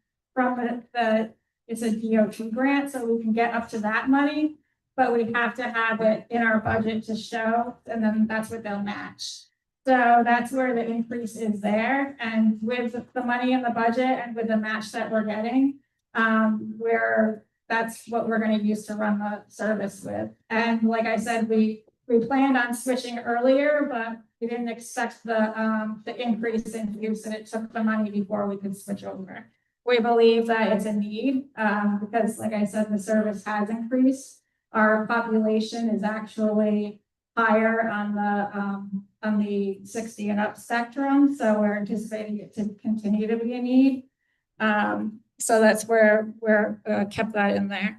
it's a DOT grant, so we can get up to that money, but we have to have it in our budget to show, and then that's what they'll match. So that's where the increase is there, and with the money in the budget and with the match that we're getting, that's what we're going to use to run the service with. And like I said, we planned on switching earlier, but we didn't expect the increase in use, and it took the money before we could switch over. We believe that it's a need because, like I said, the service has increased. Our population is actually higher on the 60 and up spectrum, so we're anticipating it to continue to be a need. So that's where we're kept that in there.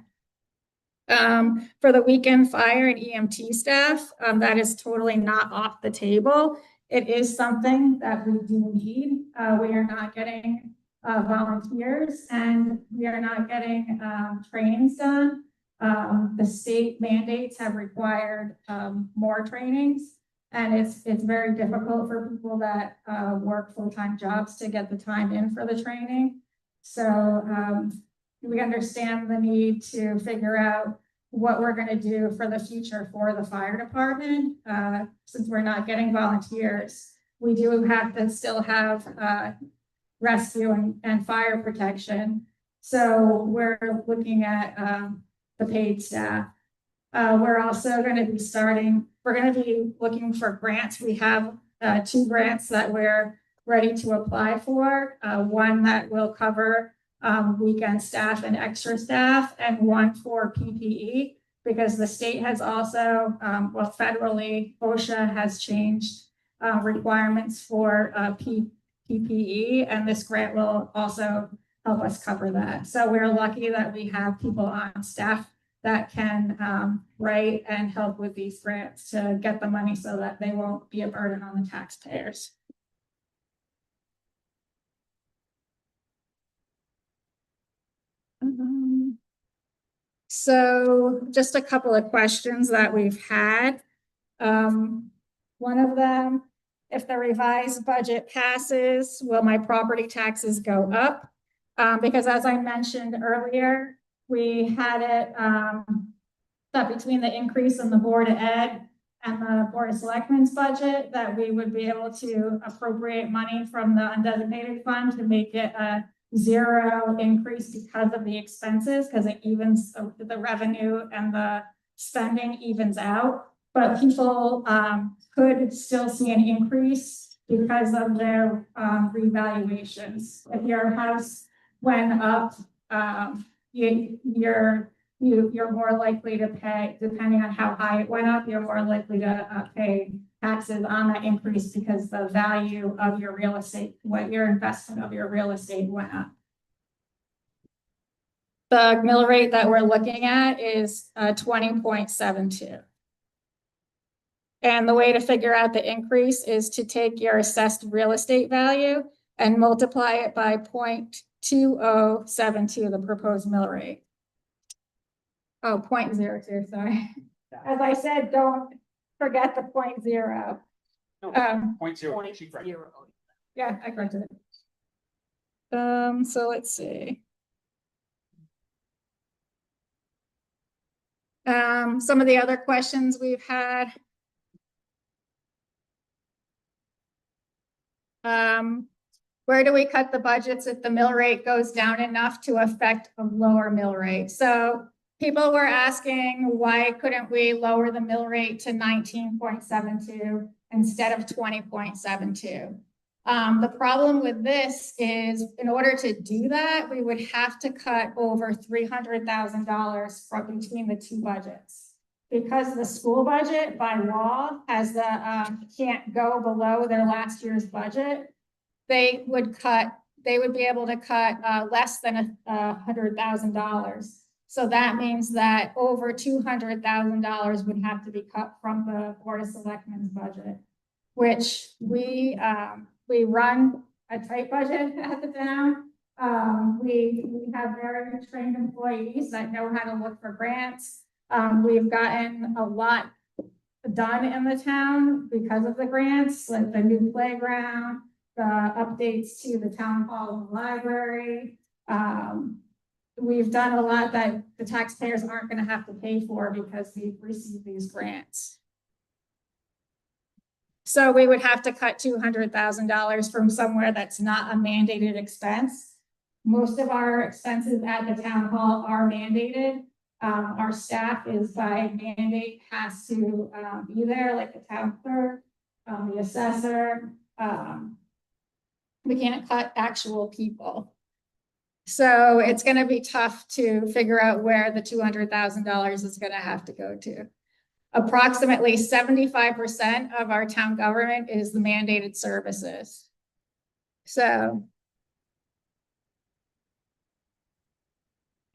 For the weekend fire and EMT staff, that is totally not off the table. It is something that we do need. We are not getting volunteers, and we are not getting trainings done. The state mandates have required more trainings, and it's very difficult for people that work full-time jobs to get the time in for the training. So we understand the need to figure out what we're going to do for the future for the fire department. Since we're not getting volunteers, we do have to still have rescue and fire protection. So we're looking at the paid staff. We're also going to be looking for grants. We have 2 grants that we're ready to apply for. One that will cover weekend staff and extra staff, and one for PPE, because the state has also, federally, OSHA has changed requirements for PPE, and this grant will also help us cover that. So we're lucky that we have people on staff that can write and help with these grants to get the money so that they won't be a burden on the taxpayers. So just a couple of questions that we've had. One of them, if the revised budget passes, will my property taxes go up? Because as I mentioned earlier, we had it that between the increase in the Board of Ed and the Board of Selectmen's budget, that we would be able to appropriate money from the undesignated fund to make it a 0 increase because of the expenses, because it evens the revenue and the spending evens out. But people could still see an increase because of their revaluations. If your house went up, you're more likely to pay, depending on how high it went up, you're more likely to pay taxes on that increase because the value of your real estate, what your investment of your real estate went up. The mill rate that we're looking at is 20.72. And the way to figure out the increase is to take your assessed real estate value and multiply it by 0.2072, the proposed mill rate. Oh, 0.02, sorry. As I said, don't forget the 0.0. No, 0.0. Yeah, I corrected it. So let's see. Some of the other questions we've had. Where do we cut the budgets if the mill rate goes down enough to affect a lower mill rate? So people were asking, why couldn't we lower the mill rate to 19.72 instead of 20.72? The problem with this is, in order to do that, we would have to cut over $300,000 from between the two budgets. Because the school budget by law has the, can't go below their last year's budget, they would be able to cut less than $100,000. So that means that over $200,000 would have to be cut from the Board of Selectmen's budget, which we run a tight budget at the town. We have very trained employees that know how to look for grants. We've gotten a lot done in the town because of the grants, like the new playground, the updates to the town hall and library. We've done a lot that the taxpayers aren't going to have to pay for because we've received these grants. So we would have to cut $200,000 from somewhere that's not a mandated expense. Most of our expenses at the town hall are mandated. Our staff is by mandate has to be there, like the town clerk, the assessor. We can't cut actual people. So it's going to be tough to figure out where the $200,000 is going to have to go to. Approximately 75% of our town government is the mandated services. So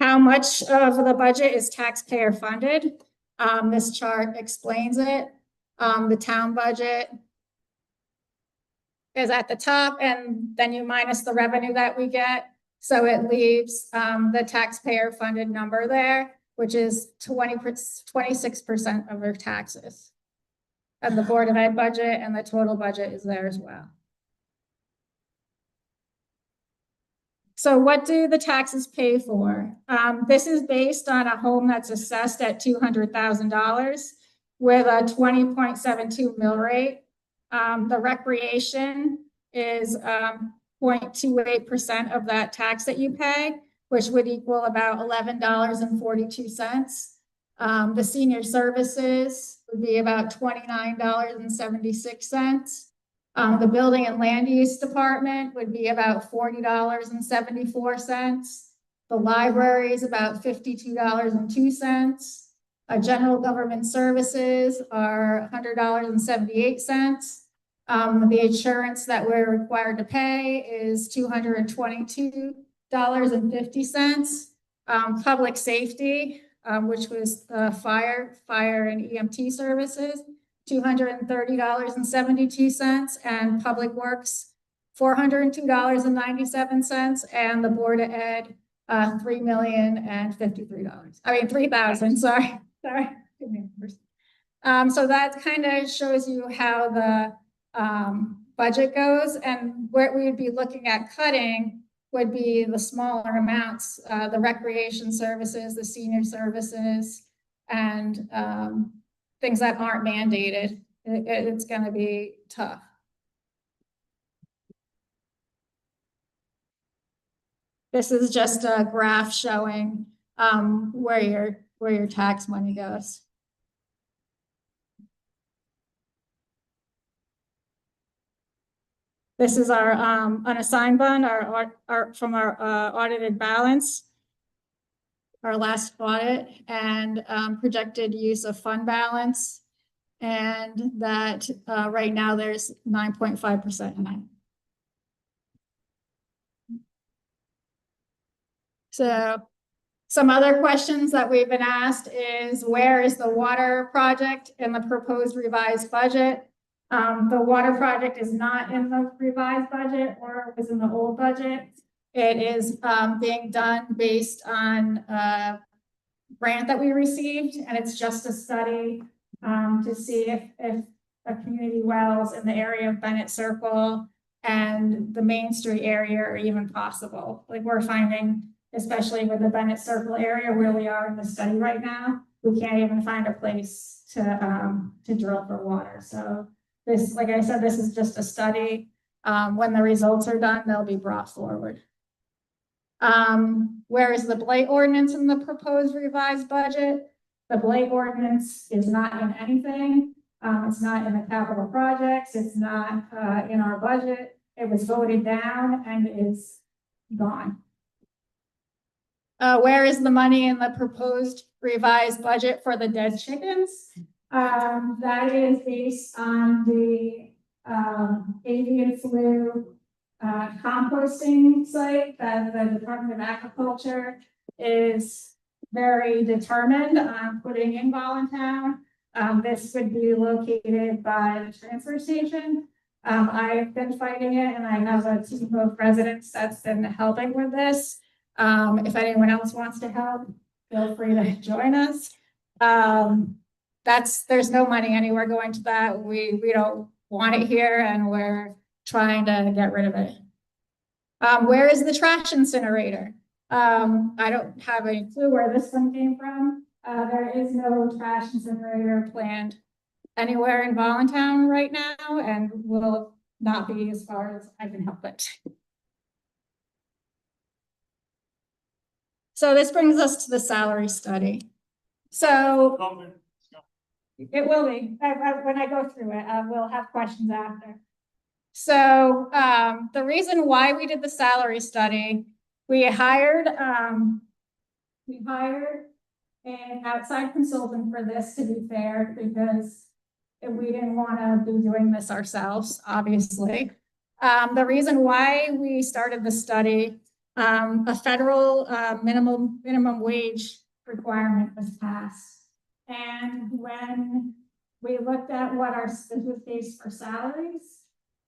how much of the budget is taxpayer funded? This chart explains it. The town budget is at the top, and then you minus the revenue that we get. So it leaves the taxpayer funded number there, which is 26% of their taxes. And the Board of Ed budget and the total budget is there as well. So what do the taxes pay for? This is based on a home that's assessed at $200,000 with a 20.72 mill rate. The recreation is 0.28% of that tax that you pay, which would equal about $11.42. The senior services would be about $29.76. The building and land use department would be about $40.74. The library is about $52.02. General government services are $100.78. The insurance that we're required to pay is $222.50. Public safety, which was fire and EMT services, $230.72, and Public Works, $402.97, and the Board of Ed, $3,053,000. Sorry. So that kind of shows you how the budget goes, and what we would be looking at cutting would be the smaller amounts, the recreation services, the senior services, and things that aren't mandated. It's going to be tough. This is just a graph showing where your tax money goes. This is our unassigned fund, from our audited balance, our last audit, and projected use of fund balance, and that right now there's 9.5% in it. So some other questions that we've been asked is, where is the water project in the proposed revised budget? The water project is not in the revised budget or was in the old budget. It is being done based on a grant that we received, and it's just a study to see if a community wells in the area of Bennett Circle and the Main Street area are even possible. Like we're finding, especially with the Bennett Circle area where we are in the study right now, we can't even find a place to drill for water. So this, like I said, this is just a study. When the results are done, they'll be brought forward. Where is the blight ordinance in the proposed revised budget? The blight ordinance is not in anything. It's not in the capital projects. It's not in our budget. It was voted down and is gone. Where is the money in the proposed revised budget for the dead chickens? That is based on the avian flu composting site that the Department of Agriculture is very determined on putting in Voluntown. This would be located by the transfer station. I've been fighting it and I have a team of residents that's been helping with this. If anyone else wants to help, feel free to join us. There's no money anywhere going to that. We don't want it here and we're trying to get rid of it. Where is the trash incinerator? I don't have any clue where this one came from. There is no trash incinerator planned anywhere in Voluntown right now and will not be as far as I can help it. So this brings us to the salary study. So it will be, when I go through it, we'll have questions after. So the reason why we did the salary study, we hired an outside consultant for this, to be fair, because we didn't want to be doing this ourselves, obviously. The reason why we started the study, a federal minimum wage requirement was passed. And when we looked at what our, this was based for salaries,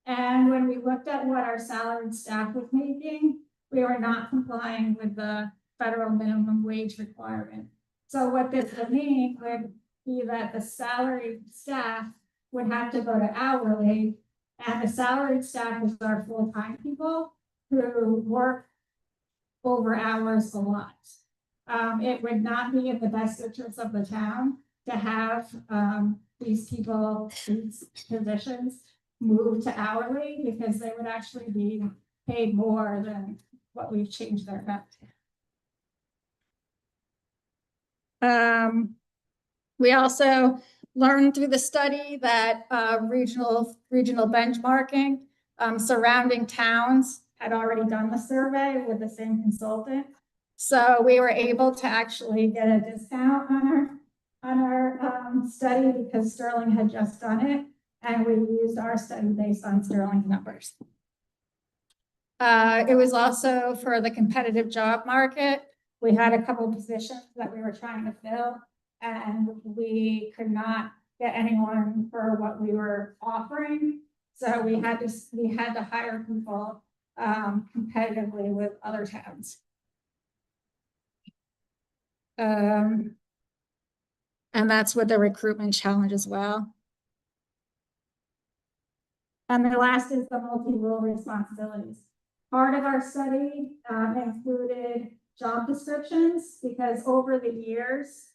and when we looked at what our salaried staff was making, we were not complying with the federal minimum wage requirement. So what this would mean would be that the salaried staff would have to go to hourly, and the salaried staff is our full-time people who work over hours a lot. It would not be in the best interest of the town to have these people, these positions move to hourly, because they would actually be paid more than what we've changed their cut to. We also learned through the study that regional benchmarking, surrounding towns had already done the survey with the same consultant. So we were able to actually get a discount on our study because Sterling had just done it, and we used our study based on Sterling's numbers. It was also for the competitive job market. We had a couple of positions that we were trying to fill, and we could not get anyone for what we were offering. So we had to hire people competitively with other towns. And that's with the recruitment challenge as well. And the last is the multi-role responsibilities. Part of our study included job descriptions, because over the years,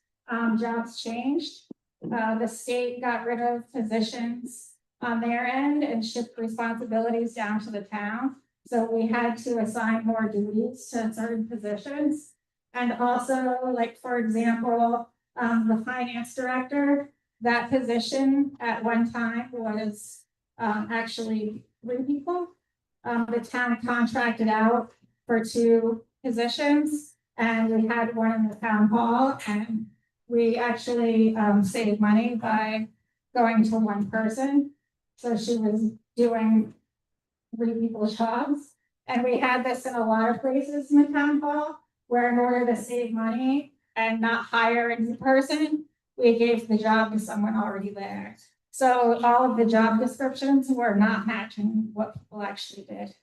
jobs changed. The state got rid of positions on their end and shift responsibilities down to the town. So we had to assign more duties to certain positions. And also, like, for example, the finance director, that position at one time was actually 3 people. The town contracted out for 2 positions, and we had one in the town hall, and we actually saved money by going to 1 person. So she was doing 3 people's jobs. And we had this in a lot of places in the town hall, where in order to save money and not hire a new person, we gave the job to someone already there. So all of the job descriptions were not matching what people actually did.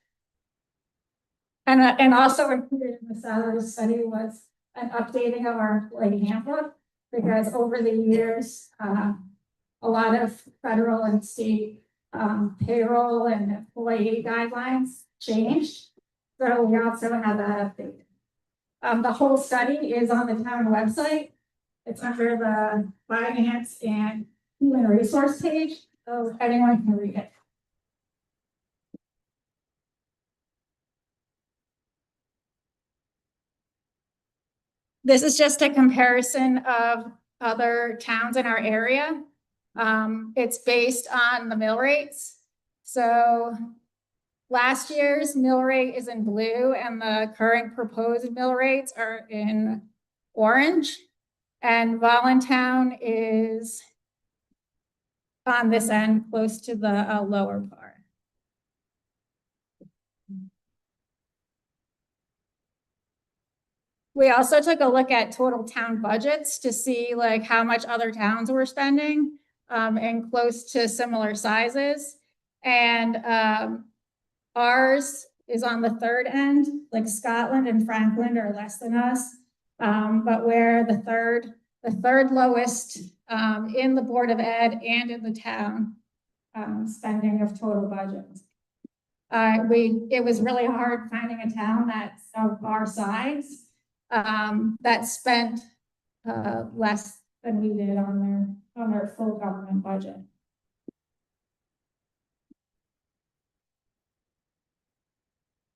And also included in the salary study was an updating of our employee handbook, because over the years, a lot of federal and state payroll and employee guidelines changed. So we also have that updated. The whole study is on the town website. It's under the finance and human resource page, so anyone can read it. This is just a comparison of other towns in our area. It's based on the mill rates. So last year's mill rate is in blue and the current proposed mill rates are in orange. And Voluntown is on this end, close to the lower part. We also took a look at total town budgets to see like how much other towns were spending and close to similar sizes. And ours is on the third end, like Scotland and Franklin are less than us. But we're the third lowest in the Board of Ed and in the town spending of total budget. It was really hard finding a town that's of our size that spent less than we did on their full government budget.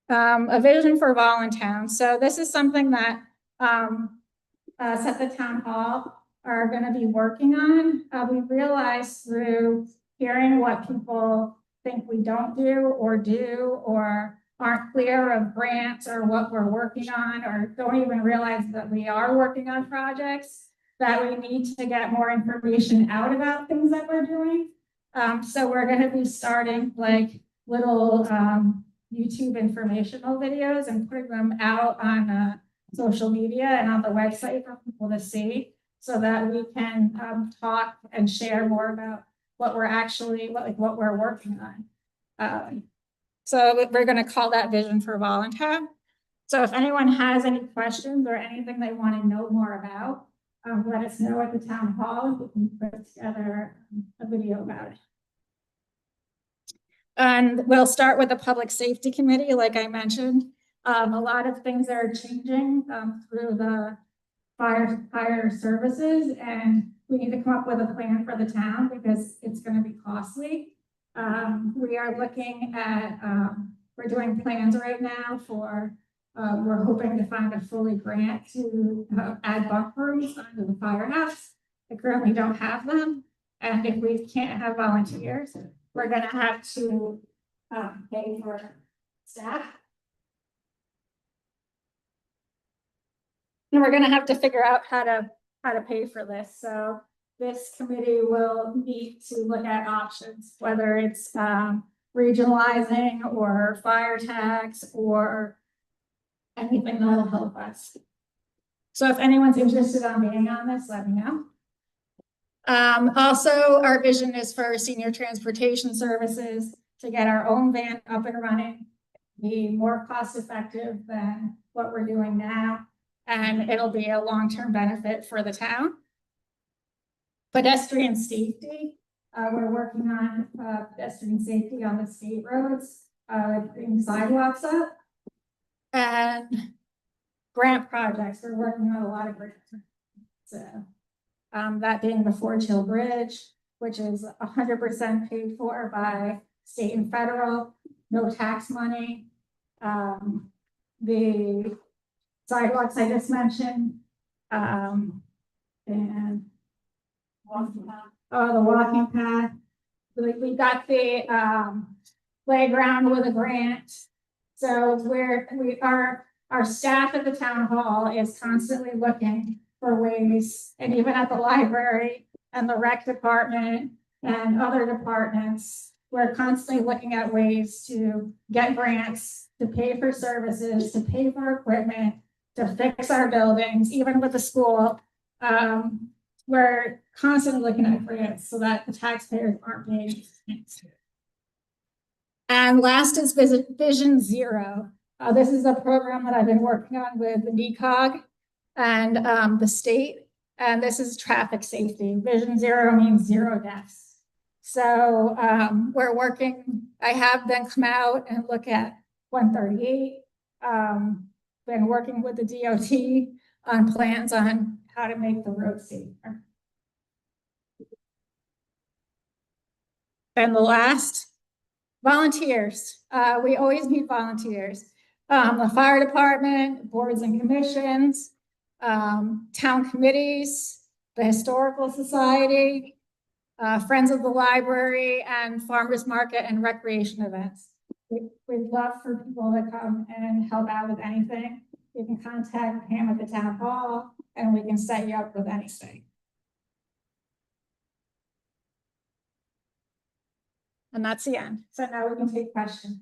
A vision for Voluntown. So this is something that Suffolk Town Hall are going to be working on. We realized through hearing what people think we don't do or aren't clear of grants or what we're working on, or don't even realize that we are working on projects, that we need to get more information out about things that we're doing. So we're going to be starting like little YouTube informational videos and putting them out on social media and on the website for people to see, so that we can talk and share more about what we're actually, what we're working on. So we're going to call that Vision for Voluntown. So if anyone has any questions or anything they want to know more about, let us know at the town hall. We can put together a video about it. And we'll start with the Public Safety Committee, like I mentioned. A lot of things are changing through the fire services, and we need to come up with a plan for the town because it's going to be costly. We are looking at, we're doing plans right now for, we're hoping to find a fully grant to add bunk rooms under the firehouse. We currently don't have them. And if we can't have volunteers, we're going to have to pay for staff. And we're going to have to figure out how to pay for this. So this committee will need to look at options, whether it's regionalizing or fire tax or anything that will help us. So if anyone's interested in being on this, let me know. Also, our vision is for senior transportation services to get our own van up and running, be more cost effective than what we're doing now, and it'll be a long-term benefit for the town. Pedestrian safety, we're working on pedestrian safety on the state roads, putting sidewalks up, and grant projects. We're working on a lot of grants. So that being the Forge Hill Bridge, which is 100% paid for by state and federal, no tax money. The sidewalks I just mentioned, and the walking path. We got the playground with a grant. So our staff at the town hall is constantly looking for ways, and even at the library and the rec department and other departments, we're constantly looking at ways to get grants, to pay for services, to pay for equipment, to fix our buildings, even with the school. We're constantly looking at grants so that the taxpayers aren't paying. And last is Vision Zero. This is a program that I've been working on with the NECOG and the state, and this is traffic safety. Vision Zero means 0 deaths. So, we're working, I have them come out and look at 138. Been working with the DOT on plans on how to make the road safer. And the last, volunteers. We always need volunteers. The fire department, boards and commissions, town committees, the historical society, Friends of the Library, and farmers market and recreation events. We'd love for people to come and help out with anything. You can contact Pam at the town hall and we can set you up with anything. And that's the end. So now we can take questions.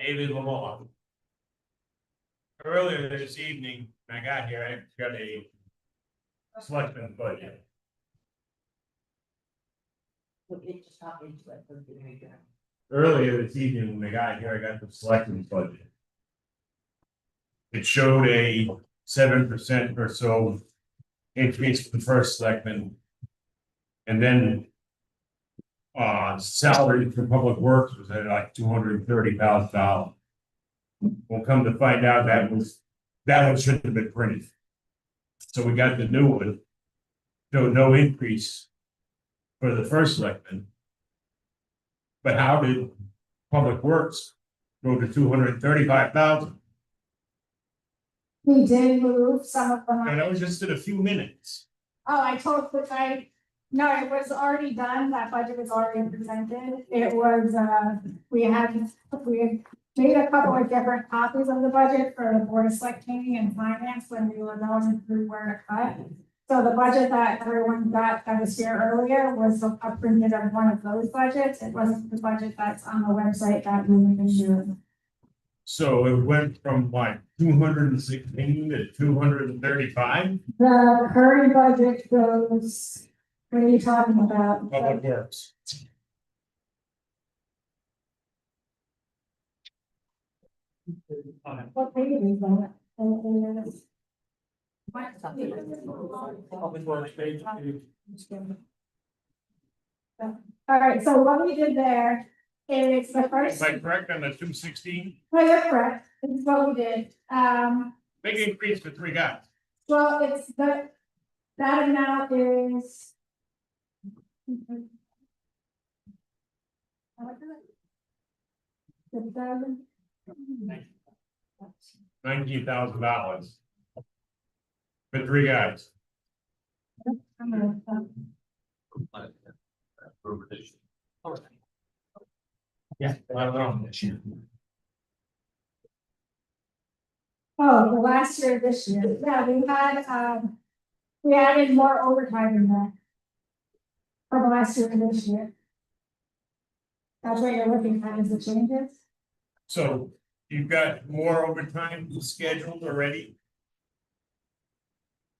David Lamar. Earlier this evening, when I got here, I got a selectmen's budget. Earlier this evening, when I got here, I got the selectmen's budget. It showed a 7% or so increase for the first selectman. And then salary for public works was at like $230,000. We'll come to find out that one shouldn't have been printed. So we got the new one. No increase for the first selectman. But how did public works go to 235,000? We did move some of them. And that was just in a few minutes. Oh, I told the guy, no, it was already done, that budget was already presented, it was, we had made a couple of different copies of the budget for the board of selectmen and finance when we were going through where to cut. So the budget that everyone got that was here earlier was a printed of one of those budgets, it wasn't the budget that's on the website that we issued. So it went from like 216 to 235 The current budget goes, what are you talking about? public works. What page is that? All right, so what we did there is the first, Am I correct on the 216? no, you're correct, this is what we did, Big increase for three guys. well, it's that amount is. $19,000 for three guys. Yeah, I don't know. Oh, the last year, this year, yeah, we added more overtime in that. From last year to this year. That's what you're looking at, is the changes? So you've got more overtime scheduled already?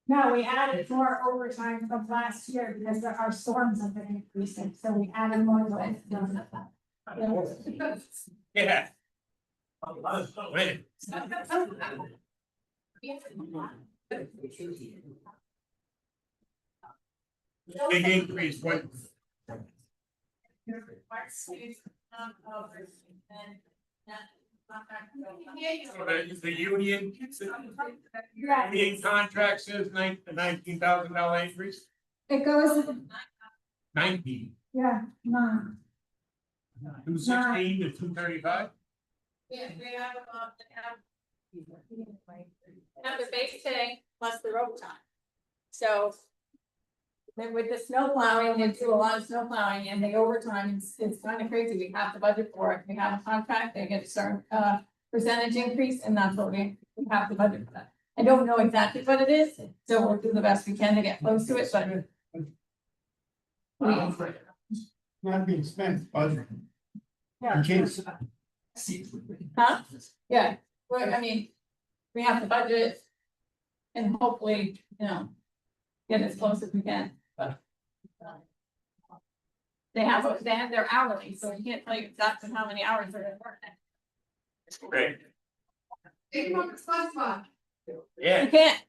No, we added more overtime from last year because our storms have been increasing, so we added more to it. Yeah. Wait. Big increase, what? The union contract says $19,000 increase, It goes, 19, yeah, no. 216 to 235? Yeah, we have the base pay plus the overtime. So. Then with the snow plowing, we do a lot of snow plowing and the overtime, it's kind of crazy, we have the budget for it, we have a contract, they get a certain percentage increase, and that's what we have the budget for that. I don't know exactly what it is, so we'll do the best we can to get close to it, but. Not being spent, budget. Yeah. In case. Huh? Yeah, well, I mean, we have the budget, and hopefully, get as close as we can. They have their hourly, so we can't tell you exactly how many hours they're gonna work. Great. You can't.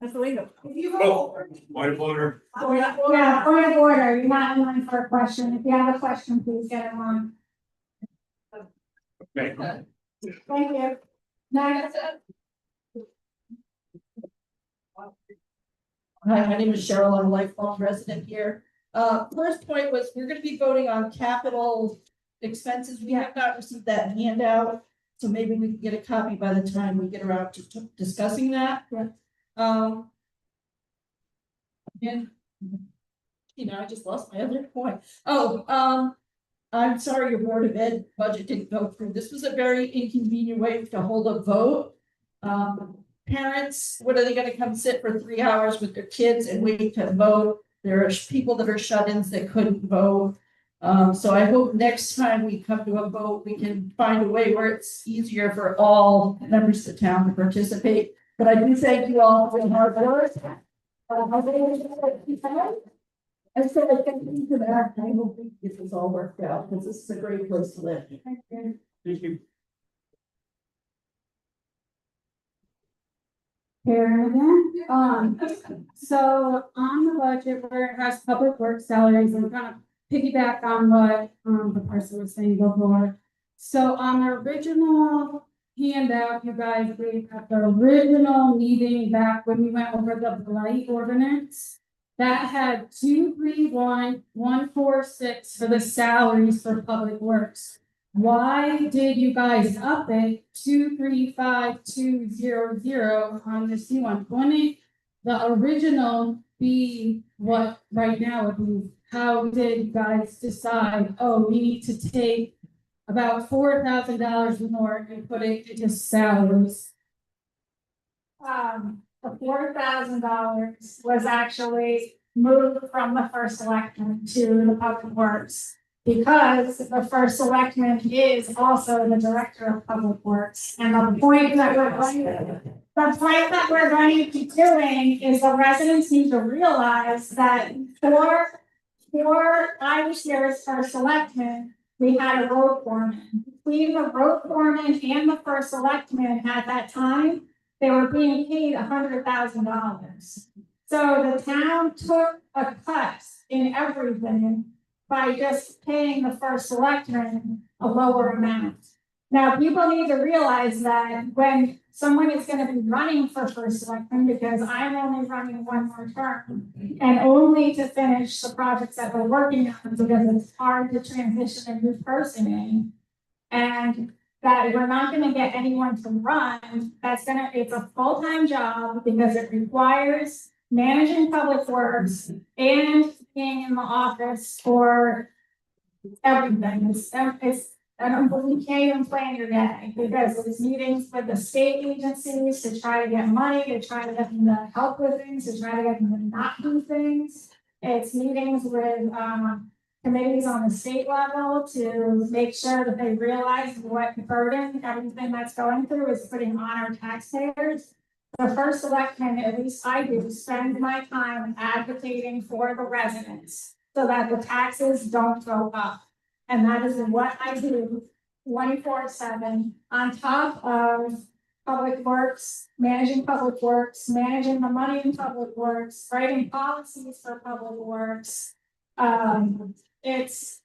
That's illegal. Oh, point of order. Yeah, point of order, you're not in line for a question. If you have a question, please get it on. Okay. Thank you. Next. Hi, my name is Cheryl, I'm a lifelong resident here. First point was, we're gonna be voting on capital expenses, we have not received that handout. So maybe we can get a copy by the time we get around to discussing that. Yeah. And, I just lost my other point. I'm sorry your Board of Ed budget didn't go through, this was a very inconvenient way to hold a vote. Parents, what are they gonna come sit for 3 hours with their kids and wait to vote? There are people that are shut-ins that couldn't vote. So I hope next time we come to a vote, we can find a way where it's easier for all members of the town to participate. But I do thank you all for the hard work. And so I thank you for that. I hope we get this all worked out, because this is a great place to live. Thank you. Here again, so on the budget where it has public works salaries, I'm gonna piggyback on what the person was saying before. So on the original handout, you guys gave at the original meeting back when we went over the blight ordinance. That had 231,146 for the salaries for public works. Why did you guys up it 235,200 on this new one? Wouldn't the original be what right now would be? How did you guys decide, oh, we need to take about $4,000 more and put it into salaries? The $4,000 was actually moved from the first selectman to the public works. Because the first selectman is also the director of public works, and the point that we're going to be doing is the residents need to realize that for I was here as first selectman, we had a road foreman. Between the road foreman and the first selectman at that time, they were being paid $100,000. So the town took a cut in everything by just paying the first selectman a lower amount. Now, people need to realize that when someone is gonna be running for first selectman, because I'm only running one more term, and only to finish the projects that we're working on, because it's hard to transition a new person in. And that we're not gonna get anyone to run, it's a full-time job, because it requires managing public works and being in the office for everything. We can't even plan your day, because there's meetings with the state agencies to try to get money, to try to get them to help with things, to try to get them to not do things. It's meetings with committees on the state level to make sure that they realize what burden everything that's going through is putting on our taxpayers. The first selectman, at least I do, spend my time advocating for the residents so that the taxes don't go up. And that is what I do 24/7 on top of public works, managing the money in public works, writing policies for public works. It's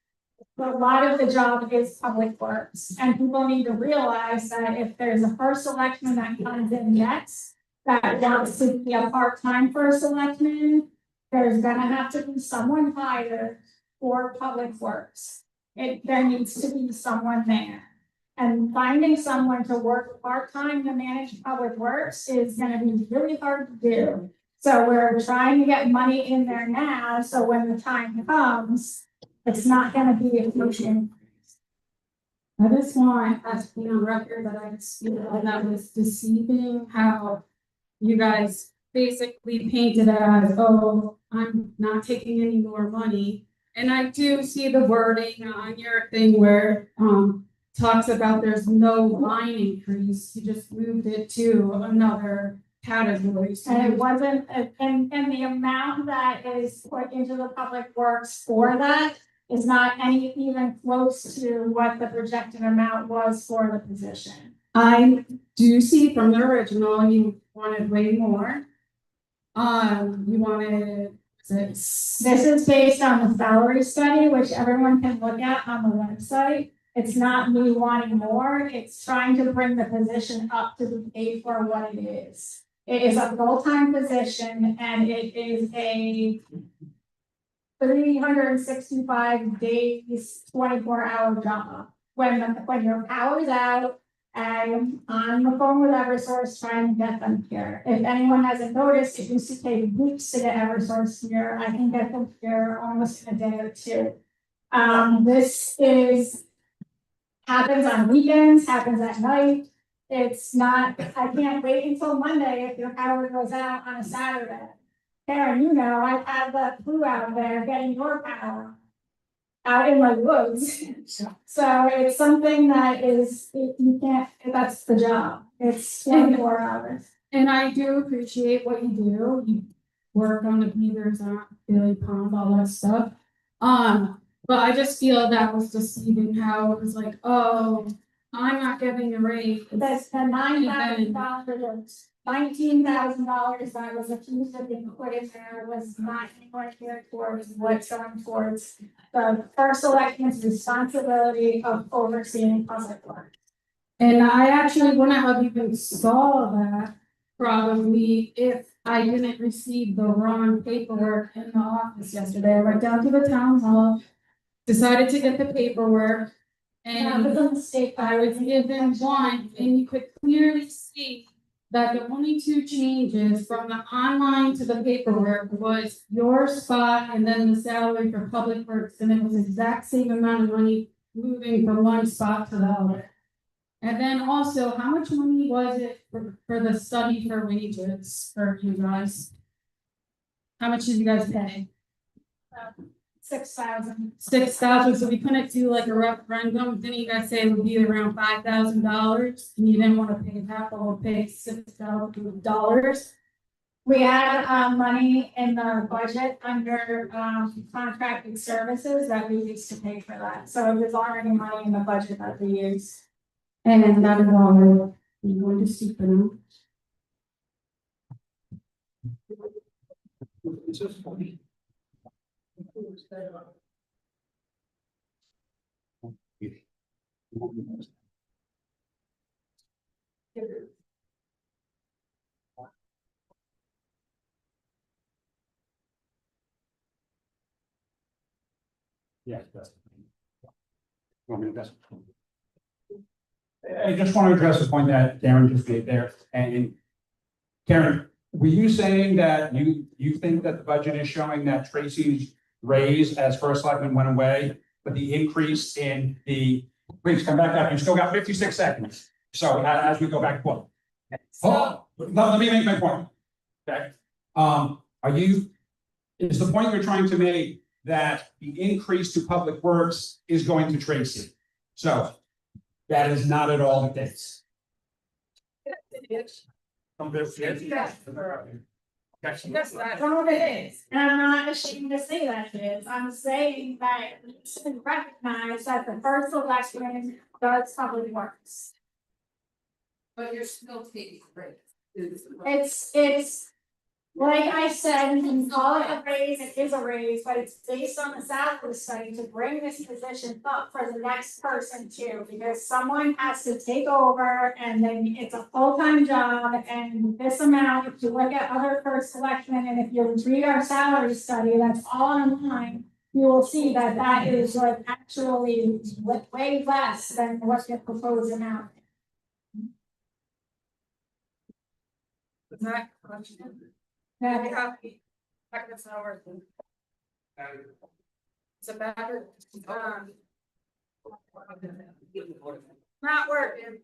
a lot of the job is public works, and people need to realize that if there's a first selectman that comes in next, that wants to be a part-time first selectman, there's gonna have to be someone hired for public works. There needs to be someone there. And finding someone to work part-time to manage public works is gonna be really hard to do. So we're trying to get money in there now, so when the time comes, it's not gonna be a huge increase. I just want us to be on record that that was deceiving how you guys basically painted it as, oh, I'm not taking any more money. And I do see the wording on your thing where talks about there's no line increase, you just moved it to another categories. And it wasn't, and the amount that is put into the public works for that is not any even close to what the projected amount was for the position. I do see from the original, you wanted way more. You wanted six. This is based on the salary study, which everyone can look at on the website. It's not me wanting more, it's trying to bring the position up to be paid for what it is. It is a full-time position and it is a 365 days, 24-hour job. When your power's out, I'm on the phone with Eversource trying to get them here. If anyone hasn't noticed, it used to take weeks to get Eversource here. I can get them here almost in a day or two. This happens on weekends, happens at night. It's not, I can't wait until Monday if your power goes out on a Saturday. Karen, you know, I've had the flu out there getting your power out in the woods. So it's something that you can't, that's the job. It's 24 hours. And I do appreciate what you do. You work on the beavers, on Billy Pond, all that stuff. But I just feel that was deceiving how it was like, oh, I'm not giving a raise. That's the $9,000, $19,000 that was accused of being put in there was not anywhere near towards what's going towards the first election's responsibility of overseeing public work. And I actually wouldn't have even saw that probably if I didn't receive the wrong paperwork in the office yesterday. I went down to the town hall, decided to get the paperwork. And it was And a mistake. I was given one, and you could clearly see that the only two changes from the online to the paperwork was your spot and then the salary for public works, and it was the exact same amount of money moving from one spot to the other. And then also, how much money was it for the study for wages for you guys? How much did you guys pay? 6,000. 6,000, so we couldn't do like a referendum, didn't you guys say it would be around $5,000? And you didn't wanna pay that, but we'll pay $6,000. We had money in the budget under contracted services that we used to pay for that. So there's already money in the budget that we use. And that is all I'm going to see for now. Yeah. Want me to address? I just want to address the point that Darren just made there, and Karen, were you saying that you think that the budget is showing that Tracy's raise as first selectman went away, but the increase in the, please come back up, you still got 56 seconds. So as we go back, what? Oh, let me make my point. Okay, is the point you're trying to make that the increase to public works is going to Tracy? So that is not at all the case. Yes, that's all it is. And I'm not ashamed to say that it is. I'm saying that we should recognize that the first election does public works. But you're still taking breaks. It's, like I said, you can call it a raise, it is a raise, but it's based on the salary study to bring this position up for the next person too. Because someone has to take over and then it's a full-time job and this amount, if you look at other first selectmen and if you read our salary study, that's all online. You will see that that is like actually way less than what you're proposing now. That question. That- It's a better, not working.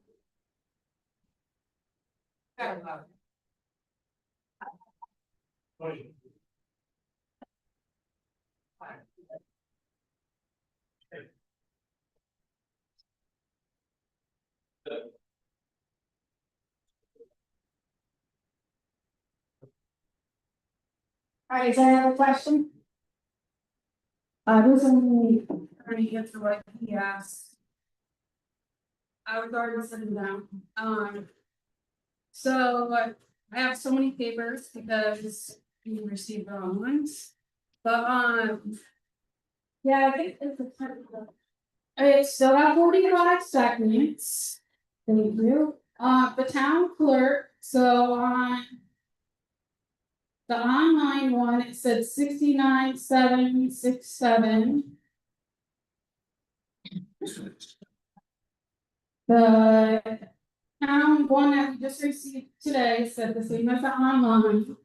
All right, is there another question? Who's in the, Trying to answer what he asked. I was already sitting down, so I have so many papers because we received the wrong ones. But, yeah, I think it's a. It's still got 45 seconds. Thank you. The town clerk, so on. The online one, it said 69,767. The town one that we just received today said the same as the online.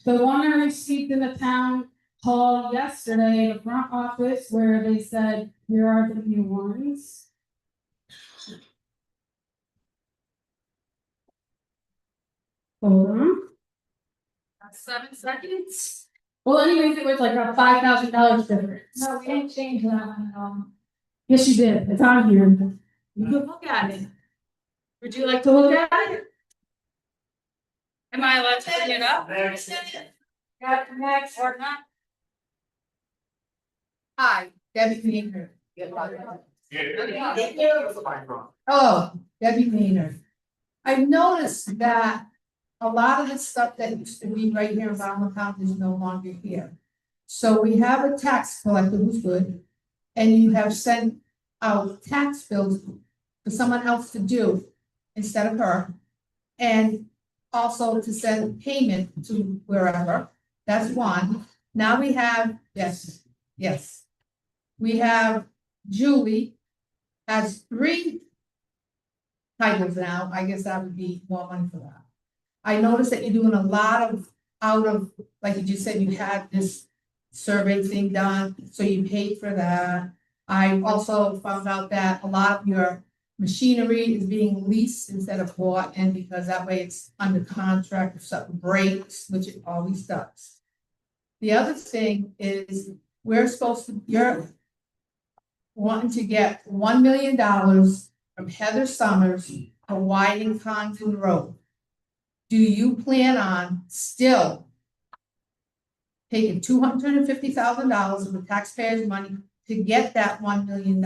The one I received in the town hall yesterday, the front office, where they said, here are the new ones. Hold on. 7 seconds. Well, anyways, it was like a $5,000 difference. No, we didn't change that one, Yes, you did. It's on here. You can look at it. Would you like to look at it? Am I allowed to bring it up? Got next or not? Hi, Debbie Maynard. Yeah. Oh, Debbie Maynard. I've noticed that a lot of the stuff that used to be right here around the town is no longer here. So we have a tax collector who's good, and you have sent out tax bills for someone else to do instead of her. And also to send payment to wherever, that's one. Now we have, yes. We have Julie has 3 titles now, I guess that would be more money for that. I noticed that you're doing a lot of, like you just said, you had this survey thing done, so you paid for that. I also found out that a lot of your machinery is being leased instead of bought, and because that way it's under contract if something breaks, which it always does. The other thing is, you're wanting to get $1 million from Heather Summers for widening Condon Road. Do you plan on still taking $250,000 of the taxpayers' money to get that $1 million?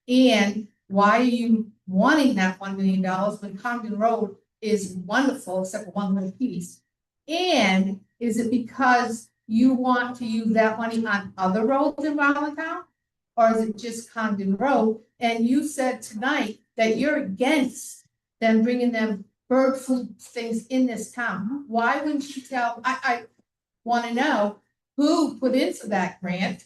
And why are you wanting that $1 million when Condon Road is wonderful, except for one little piece? And is it because you want to use that money on other roads in Rutland Town? Or is it just Condon Road? And you said tonight that you're against them bringing them bird flu things in this town. Why wouldn't you tell, I want to know who put in for that grant,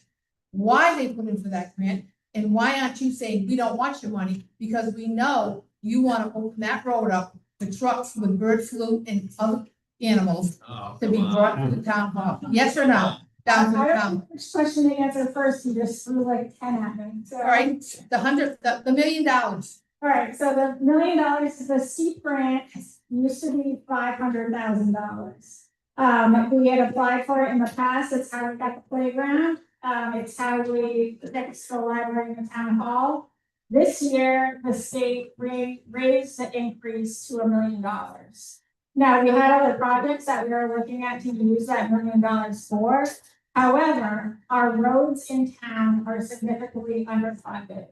why they put in for that grant, and why aren't you saying, we don't want your money? Because we know you want to open that road up for trucks with bird flu and other animals to be brought to the town hall. Yes or no? Down to the I don't town. know which question to answer first, you just threw like 10 at me. So- All right, the $1 million. All right, so the $1 million is a steep grant, used to be $500,000. We had applied for it in the past, it's how we got the playground, it's how we fixed the library in the town hall. This year, the state raised the increase to $1 million. Now, we had other projects that we were looking at to use that $1 million for. However, our roads in town are significantly underfunded.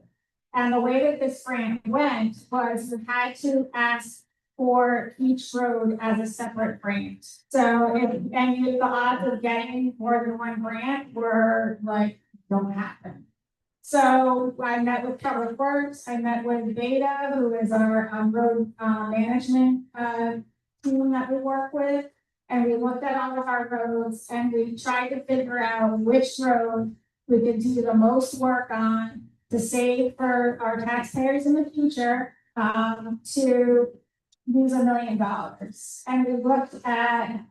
And the way that this grant went was we had to ask for each road as a separate grant. So the odds of getting more than one grant were like, don't happen. So I met with Public Works, I met with Beta, who is our road management team that we work with. And we looked at all of our roads and we tried to figure out which road we could do the most work on to save for our taxpayers in the future, to use $1 million. And we looked at,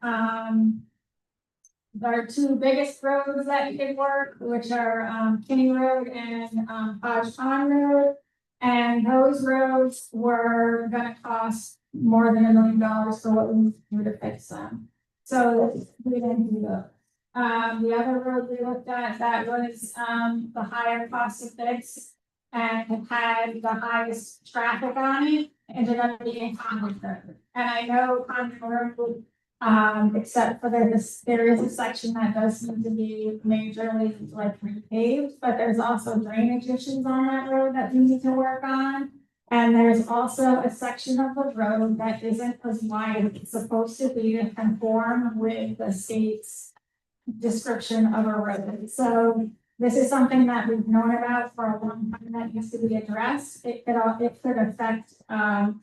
our 2 biggest roads that could work, which are, Kinney Road and, Hodge Pond Road. And those roads were gonna cost more than $1 million for what we do to fix them. So we didn't do those. The other road we looked at that was the higher cost of fix and had the highest traffic on it, ended up being Condon Road. And I know Condon Road Except for there is a section that does need to be majorly like repaved, but there's also drainage issues on that road that we need to work on. And there's also a section of the road that isn't as wide as it's supposed to be to conform with the state's description of a road. So this is something that we've known about for a long time that needs to be addressed. It could affect,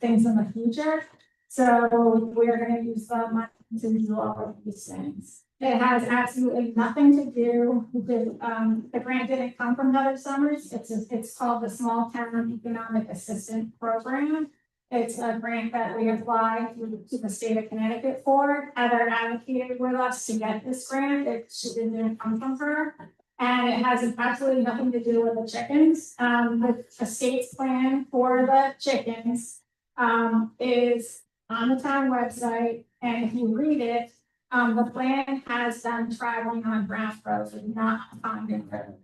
things in the future. So we're gonna use the money to do all of these things. It has absolutely nothing to do with, the grant didn't come from Heather Summers. It's called the Small Town Economic Assistance Program. It's a grant that we applied to the state of Connecticut for. Heather advocated with us to get this grant. She didn't come from her. And it has absolutely nothing to do with the chickens. The state's plan for the chickens, is on the town website, and if you read it, the plan has them traveling on grass roads and not Condon Road.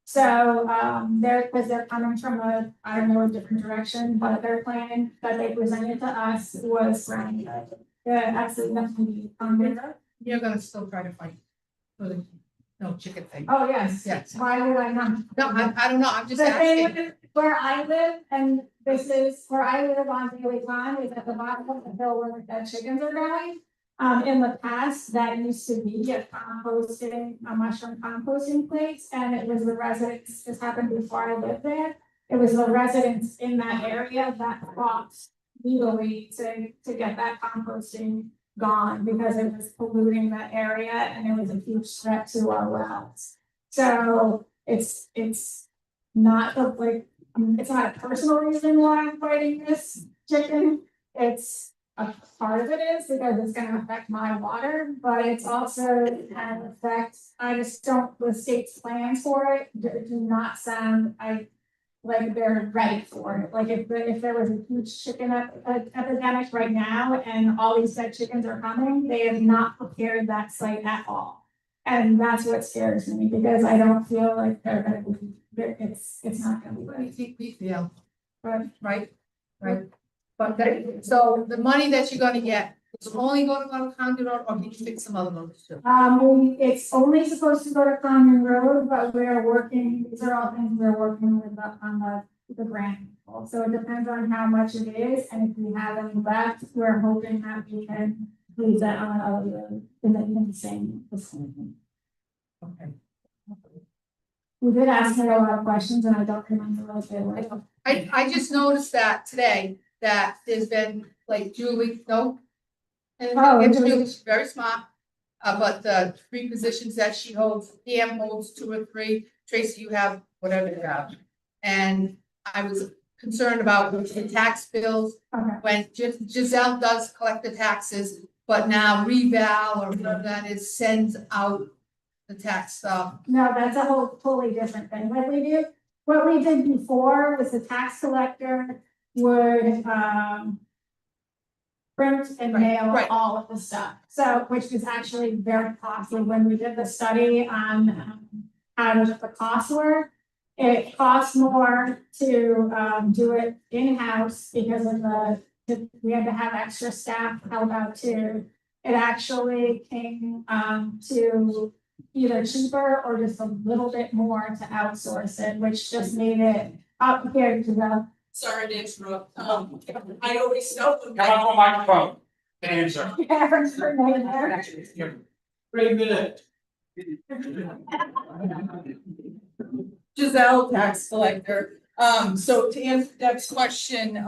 So, because they're coming from a different direction, but their plan that they presented to us was Brown Road. Absolutely nothing to do with Condon Road. You're gonna still try to fight for the, no chicken thing. Oh, yes. Yes. Why would I not? No, I don't know, I'm just The thing asking. is, where I live, and this is where I live on Daily Pond, is at the bottom of the hill where the chickens are going. In the past, that used to be a mushroom composting place, and it was the residents, this happened before I lived there. It was the residents in that area that fought legally to get that composting gone, because it was polluting that area and it was a huge threat to our wells. So it's not it's not a personal reason why I'm fighting this chicken. It's a part of it is because it's gonna affect my water, but it's also an effect, the state's plans for it do not sound like they're ready for it. Like if there was a huge chicken epidemic right now and all these dead chickens are coming, they have not prepared that site at all. And that's what scares me, because I don't feel like they're gonna be, it's not gonna be I ready. think we feel, But right? But so the money that you're gonna get, is only gonna go to Condon Road, or can you fix some other roads too? it's only supposed to go to Common Road, but we're working, these are all things we're working with on the grant. So it depends on how much it is, and if we have any left, we're hoping that we can leave that on other road in the same vicinity. Okay. We did ask me a lot of questions and I don't remember what they were. I just noticed that today, that there's been like Julie, no? And Oh, it's Julie. Julie, she's very smart, but the 3 positions that she holds, Pam holds 2 or 3, Tracy, you have whatever you have. And I was concerned about the tax bills, Okay. when Giselle does collect the taxes, but now Reval or whatever that is sends out the tax stuff. No, that's a whole totally different thing. What we did before was the tax collector would, print and mail Right. all of the stuff. So, which is actually very costly. When we did the study on, how much the costs were, it costs more to, do it in-house because of we had to have extra staff help out too. It actually came, to either cheaper or just a little bit more to outsource it, which just made it up here to the. Sorry to interrupt, I always know. Come on to a microphone, answer. Great minute. Giselle, tax collector. So to answer Deb's question,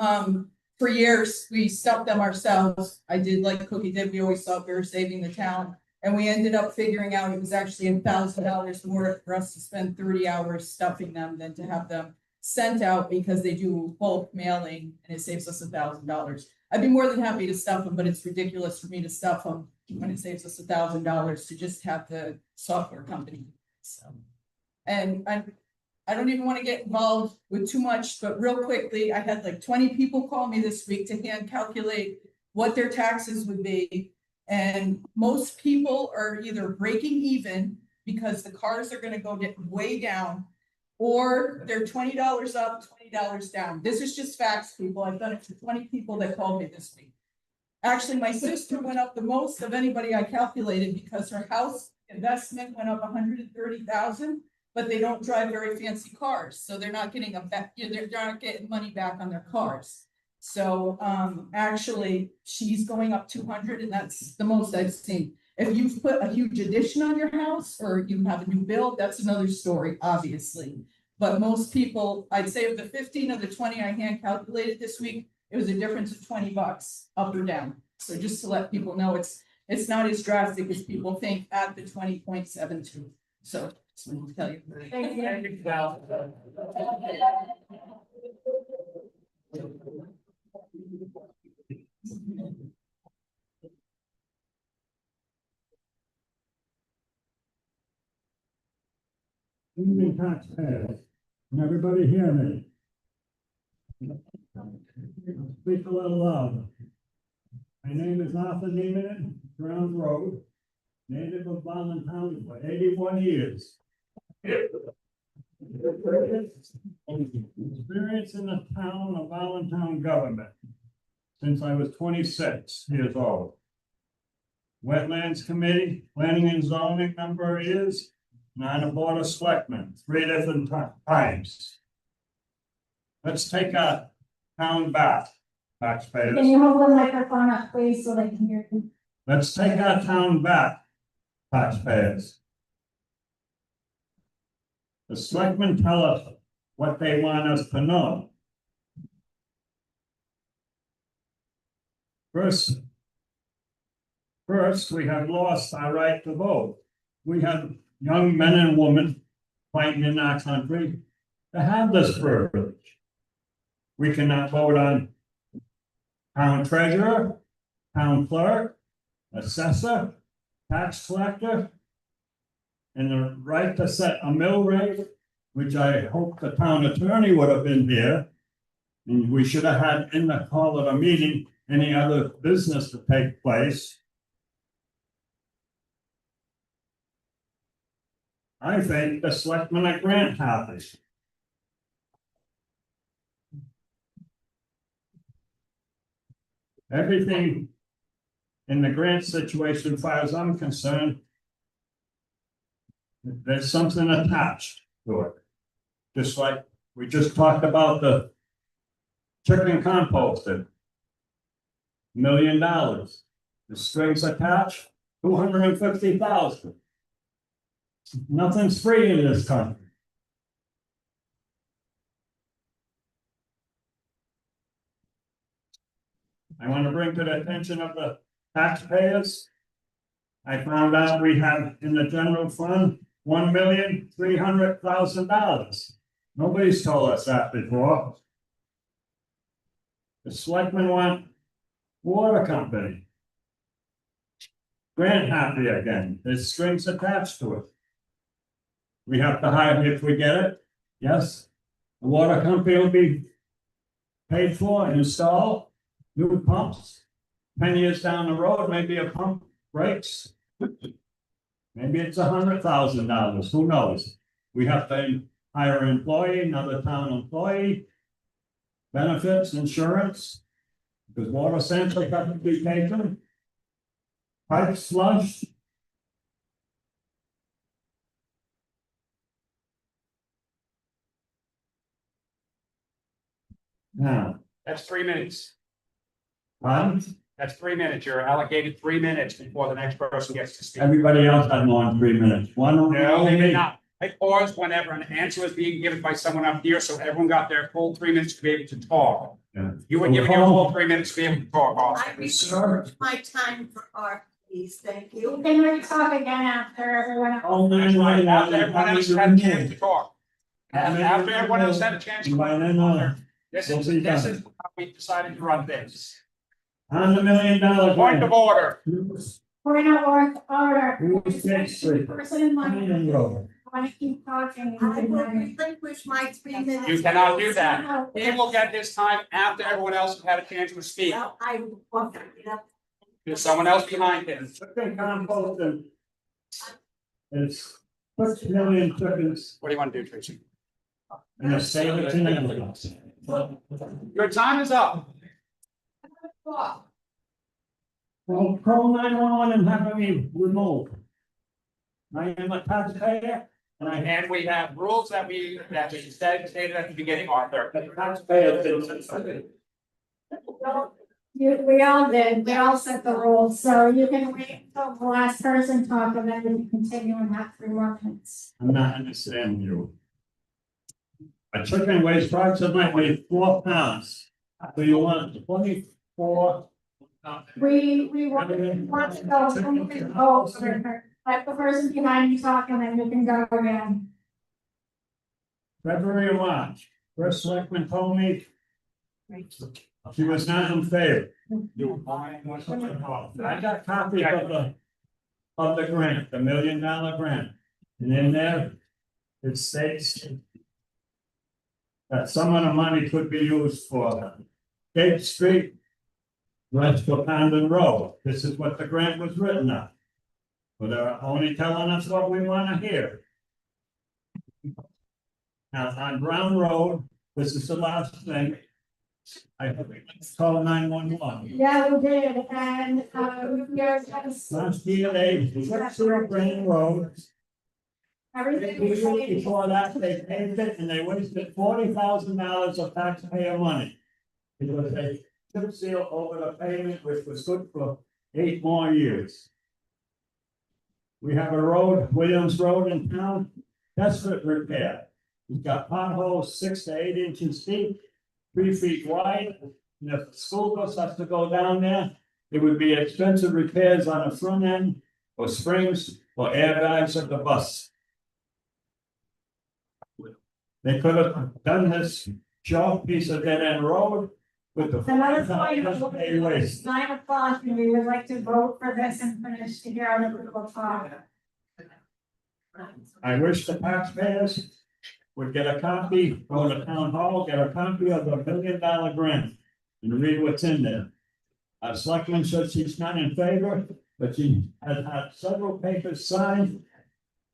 for years, we stuffed them ourselves. I did like Cookie did, we always thought we were saving the town. And we ended up figuring out it was actually $1,000 more for us to spend 30 hours stuffing them than to have them sent out, because they do bulk mailing and it saves us $1,000. I'd be more than happy to stuff them, but it's ridiculous for me to stuff them when it saves us $1,000 to just have the software company. So, and I don't even want to get involved with too much, but real quickly, I had like 20 people call me this week to hand calculate what their taxes would be. And most people are either breaking even because the cars are gonna go way down, or they're $20 up, $20 down. This is just facts, people. I've done it for 20 people that called me this week. Actually, my sister went up the most of anybody I calculated because her house investment went up 130,000. But they don't drive very fancy cars, so they're not getting they're not getting money back on their cars. So, actually, she's going up 200 and that's the most I've seen. If you've put a huge addition on your house or you have a new build, that's another story, obviously. But most people, I'd say of the 15 or the 20 I hand calculated this week, it was a difference of $20 up or down. So just to let people know, it's not as drastic as people think at the 20.72. So just wanted to tell you. Thank you. Thank you, Val. Evening taxpayers, can everybody hear me? Speak a little louder. My name is Arthur Neiman, Ground Road, native of Valentine for 81 years. Experience in the town of Valentine government since I was 26 years old. Wetlands Committee, Planning and Zoning number of years, and on the Board of Selectmen, 3 different times. Let's take our town back, taxpayers. Can you hold the microphone up, please, so they can hear you? Let's take our town back, taxpayers. The selectmen tell us what they want us to know. First, we have lost our right to vote. We have young men and women fighting in our country to have this privilege. We cannot vote on town treasurer, town clerk, assessor, tax collector, and the right to set a mill rate, which I hope the town attorney would have been here. And we should have had in the call of a meeting, any other business to take place. I think the selectmen at Grant happy. Everything in the Grant situation, as far as I'm concerned, there's something attached to it. Just like we just talked about the chicken composted. $1 million. The strings attached, 250,000. Nothing's free in this country. I want to bring to the attention of the taxpayers. I found out we have in the general fund $1,300,000. Nobody's told us that before. The selectmen want water company. Grant happy again. There's strings attached to it. We have to hire if we get it. Yes. The water company will be paid for and installed. New pumps. 10 years down the road, maybe a pump breaks. Maybe it's $100,000. Who knows? We have to hire an employee, another town employee. Benefits, insurance. Because water samples have to be taken. Pipes flushed. Now, That's 3 minutes. huh? That's 3 minutes. You're allocated 3 minutes before the next person gets to speak. Everybody else had more than 3 minutes. One. No, they did not. I paused whenever an answer was being given by someone up here, so everyone got their full 3 minutes to be able to talk. Yeah. You were given your full 3 minutes to be able to talk I also. reserved my time for art, please, thank You you. can re-talk again after everyone else. Oh, That's right. After everyone else had a chance man. to talk. After everyone else had a chance to By talk. then, This we'll is be how done. we decided to run things. On the $1 million. Point of order. Point of order. Who's next? Person in line. Million roll. I want to keep talking. I will relinquish my 3 minutes. You cannot do that. He will get his time after everyone else has had a chance to speak. Well, I want to get up. There's someone else behind him. Chicken compost and it's 6 million chickens What do you want to do, Tracy? and a sandwich in it. Your time is up. Well, call 911 and have me removed. I am a taxpayer, and we have rules that we stated at the beginning, Arthur, that the taxpayer didn't. We all did, we all set the rules, so you can wait until the last person talk and then we can continue and have 3 more minutes. I'm not understanding you. A chicken weighs approximately 4 pounds. So you want 24? We want to go, and we can go over, let the person behind you talk and then you can go again. February or March, first selectman told me she was not in favor. I got copies of the grant, the $1 million grant, and in there, it states that some of the money could be used for Gate Street, West Condon Road. This is what the grant was written on. But they're only telling us what we want to hear. Now, on Brown Road, this is the last thing. I called 911. Yeah, we did, and, here's, Last year, they fixed the Brown Road. everything The we year say. before that, they paved it and they wasted $40,000 of taxpayer money. Because they chip seal over the pavement, which was good for 8 more years. We have a road, Williams Road in town, desperate repair. We've got potholes 6 to 8 inches deep, 3 feet wide. And if the school bus has to go down there, it would be expensive repairs on the front end, or springs, or airbags of the bus. They could have done this short piece of dead end road with the. Another point, They waste. it's 9 o'clock, and we would like to vote for this and finish to hear our political talk. I wish the taxpayers would get a copy, go to town hall, get a copy of the $1 million grant and read what's in there. Our selectman said she's not in favor, but she has had several papers signed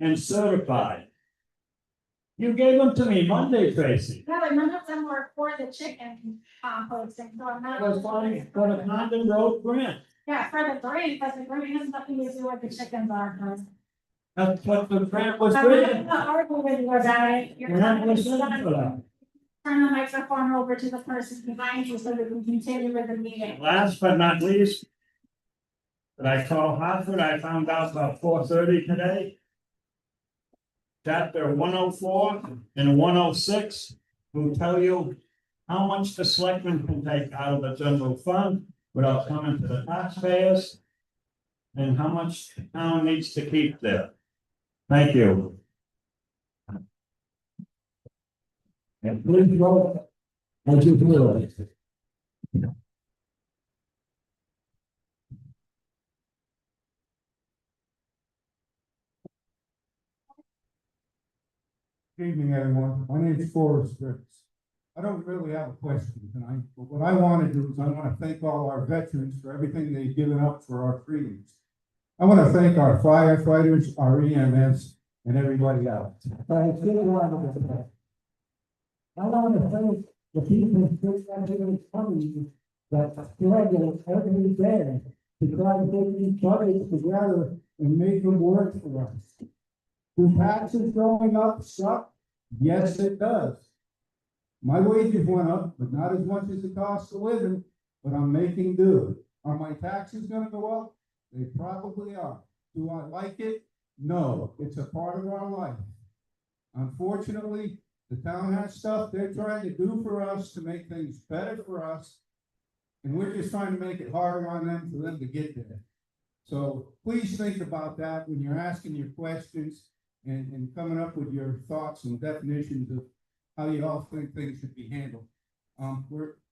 and certified. You gave them to me Monday, Tracy. Yeah, but none of them were for the chicken composting, so I'm not. That was fine for the Condon Road grant. Yeah, for the grant, but the grant has nothing to do with the chickens are. That's what the grant was I'm written. not arguing with you about it. You're We're not telling me listening for that. turn the microphone over to the person behind you so we can continue with the meeting. Last but not least, that I called Hartford, I found out about 4:30 today. Chapter 104 and 106 will tell you how much the selectmen can take out of the general fund without coming to the taxpayers, and how much the town needs to keep there. Thank you. And please vote as you feel. Good evening, everyone. My name is Forrest Ricks. I don't really have a question tonight, but what I want to do is I want to thank all our veterans for everything they've given up for our freedoms. I want to thank our firefighters, our EMS, and everybody else. But I still want to thank. I want to thank the people who coming that struggle every day to try to get these budgets together and make them work for us. Do taxes going up suck? Yes, it does. My wages went up, but not as much as the cost of living, but I'm making do. Are my taxes gonna go up? They probably are. Do I like it? No, it's a part of our life. Unfortunately, the town has stuff they're trying to do for us to make things better for us. And we're just trying to make it harder on them for them to get there. So please think about that when you're asking your questions and coming up with your thoughts and definitions of how you all think things should be handled. A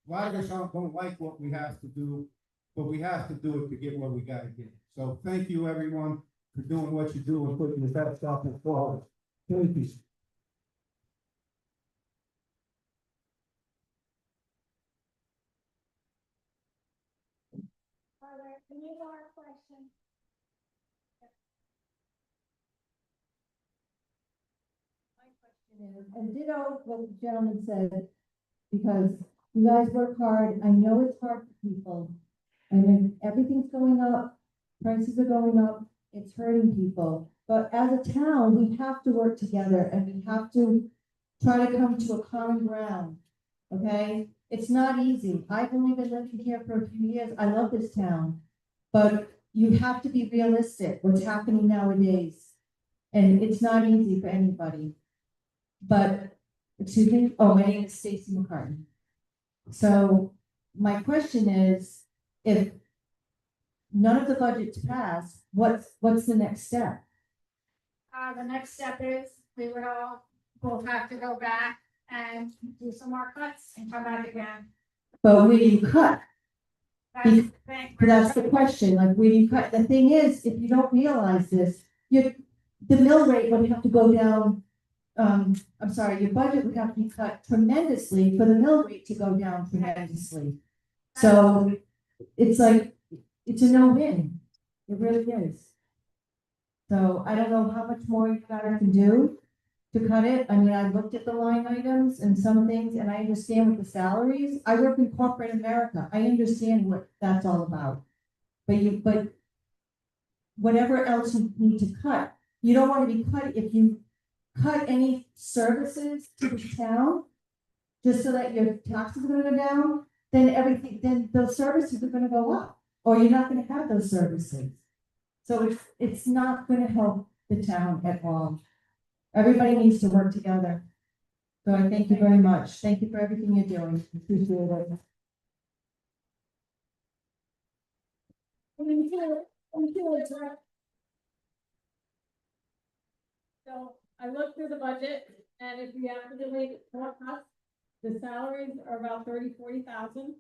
lot of us don't like what we have to do, but we have to do it to get what we gotta get. So thank you, everyone, for doing what you do and putting the best stuff forward. Thank you. Are there any more questions? And ditto what the gentleman said, because you guys work hard. I know it's hard for people. And then everything's going up, prices are going up, it's hurting people. But as a town, we have to work together and we have to try to come to a common ground, okay? It's not easy. I've only been living here for a few years. I love this town. But you have to be realistic, what's happening nowadays. And it's not easy for anybody. But, excuse me, oh, my name is Stacy McCartney. So my question is, if none of the budgets pass, what's the next step? The next step is we would all, will have to go back and do some more cuts and come back again. But where do you cut? That's the thing. That's the question, like where do you cut? The thing is, if you don't realize this, the mill rate would have to go down. I'm sorry, your budget would have to be cut tremendously for the mill rate to go down tremendously. So it's like, it's a no-win. It really is. So I don't know how much more you guys can do to cut it. I mean, I looked at the line items and some things, and I understand with the salaries. I work in corporate America. I understand what that's all about. But whatever else you need to cut, you don't want to be cut if you cut any services to the town, just so that your taxes are gonna go down, then those services are gonna go up, or you're not gonna have those services. So it's not gonna help the town at all. Everybody needs to work together. So I thank you very much. Thank you for everything you're doing. Appreciate it. So I looked through the budget, and if we have to delay more cuts, the salaries are about 40,000.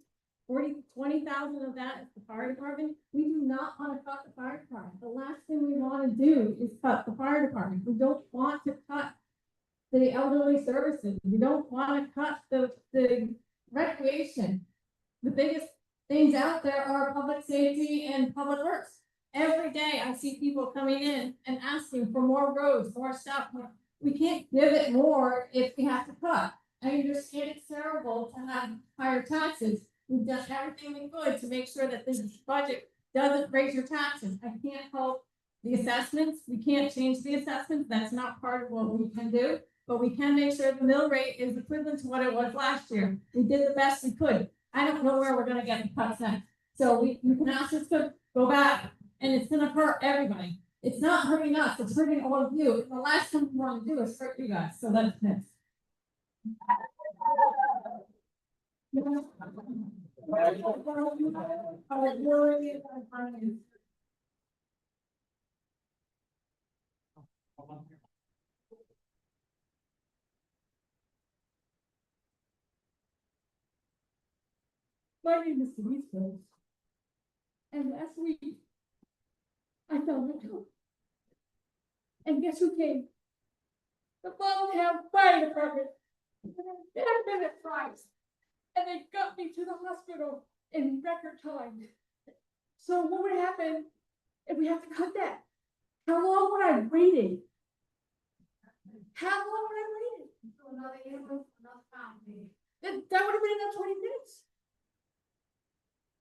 20,000 of that is the fire department. We do not want to cut the fire department. The last thing we want to do is cut the fire department. We don't want to cut the elderly services. We don't want to cut the recreation. The biggest things out there are public safety and public works. Every day I see people coming in and asking for more roads, more stuff. We can't give it more if we have to cut. I understand it's terrible to have higher taxes. We've done everything we could to make sure that this budget doesn't raise your taxes. I can't help the assessments. We can't change the assessments. That's not part of what we can do. But we can make sure the mill rate is equivalent to what it was last year. We did the best we could. I don't know where we're gonna get the cuts next. So we can ask us to go back, and it's gonna hurt everybody. It's not hurting us, it's hurting all of you. And the last thing we want to do is hurt you guys. So that's next. My name is Denise Rose. And last week, I fell into. And guess who came? The Baldtown Fire Department. 10-minute flights. And they got me to the hospital in record time. So what would happen if we have to cut that? How long would I waited? How long would I waited? That would have been enough 20 minutes.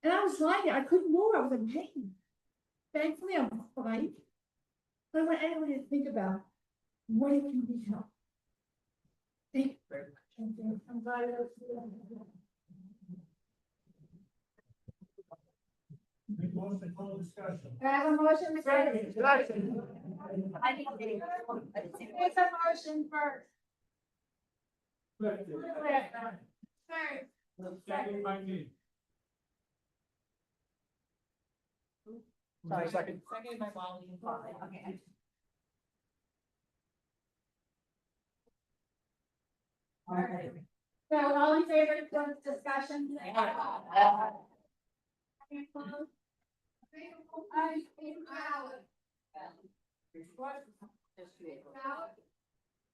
And I was lying there, I couldn't move, I was in pain. Thankfully, I'm fine. But I want anyone to think about, what if you need help? Thank you very much. Thank you. I'm glad I was here. I have a motion, Mr. President. I need to. It's a motion first. Sorry, second. Second by Wally. Okay. All right. So all in favor of the discussion?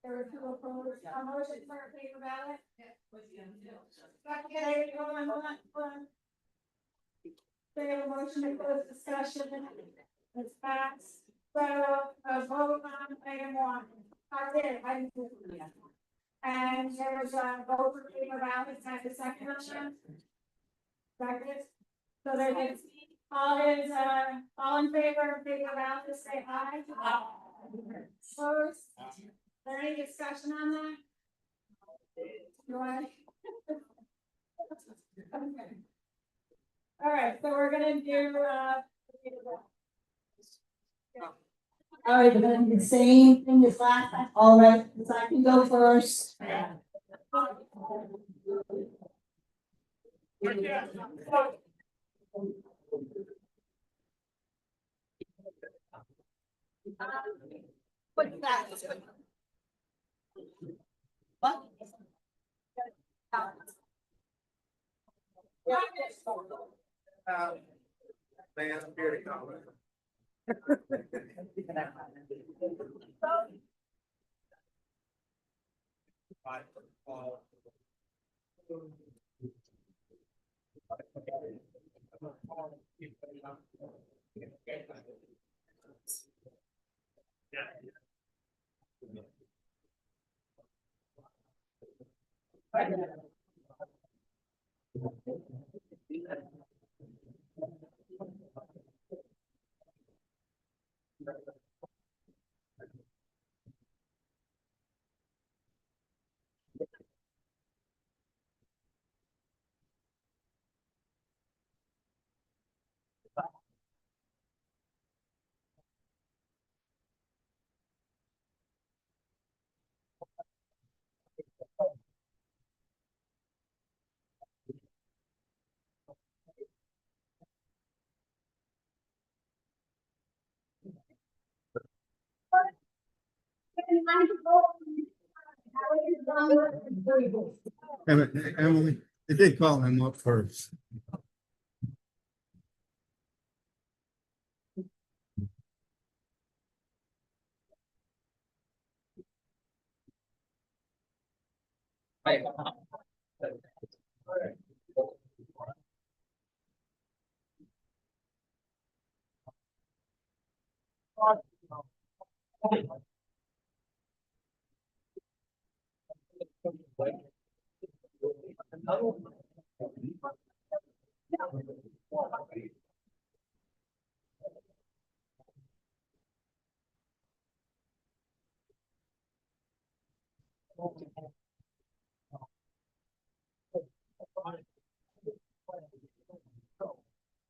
There were two opposed, a motion for a paper ballot? Okay, hold on. We have a motion to close discussion. It's passed. So, a vote on item 1. I did. And there was a vote for paper ballots at the second motion. Second. So there is All in favor of being allowed to say aye? Opposed? Is there any discussion on that? You want? Okay. All right, so we're gonna do, All right, we're gonna do the same thing as last time. All right, so I can go first. What's that? What? Emily, they did call him up first. Hey,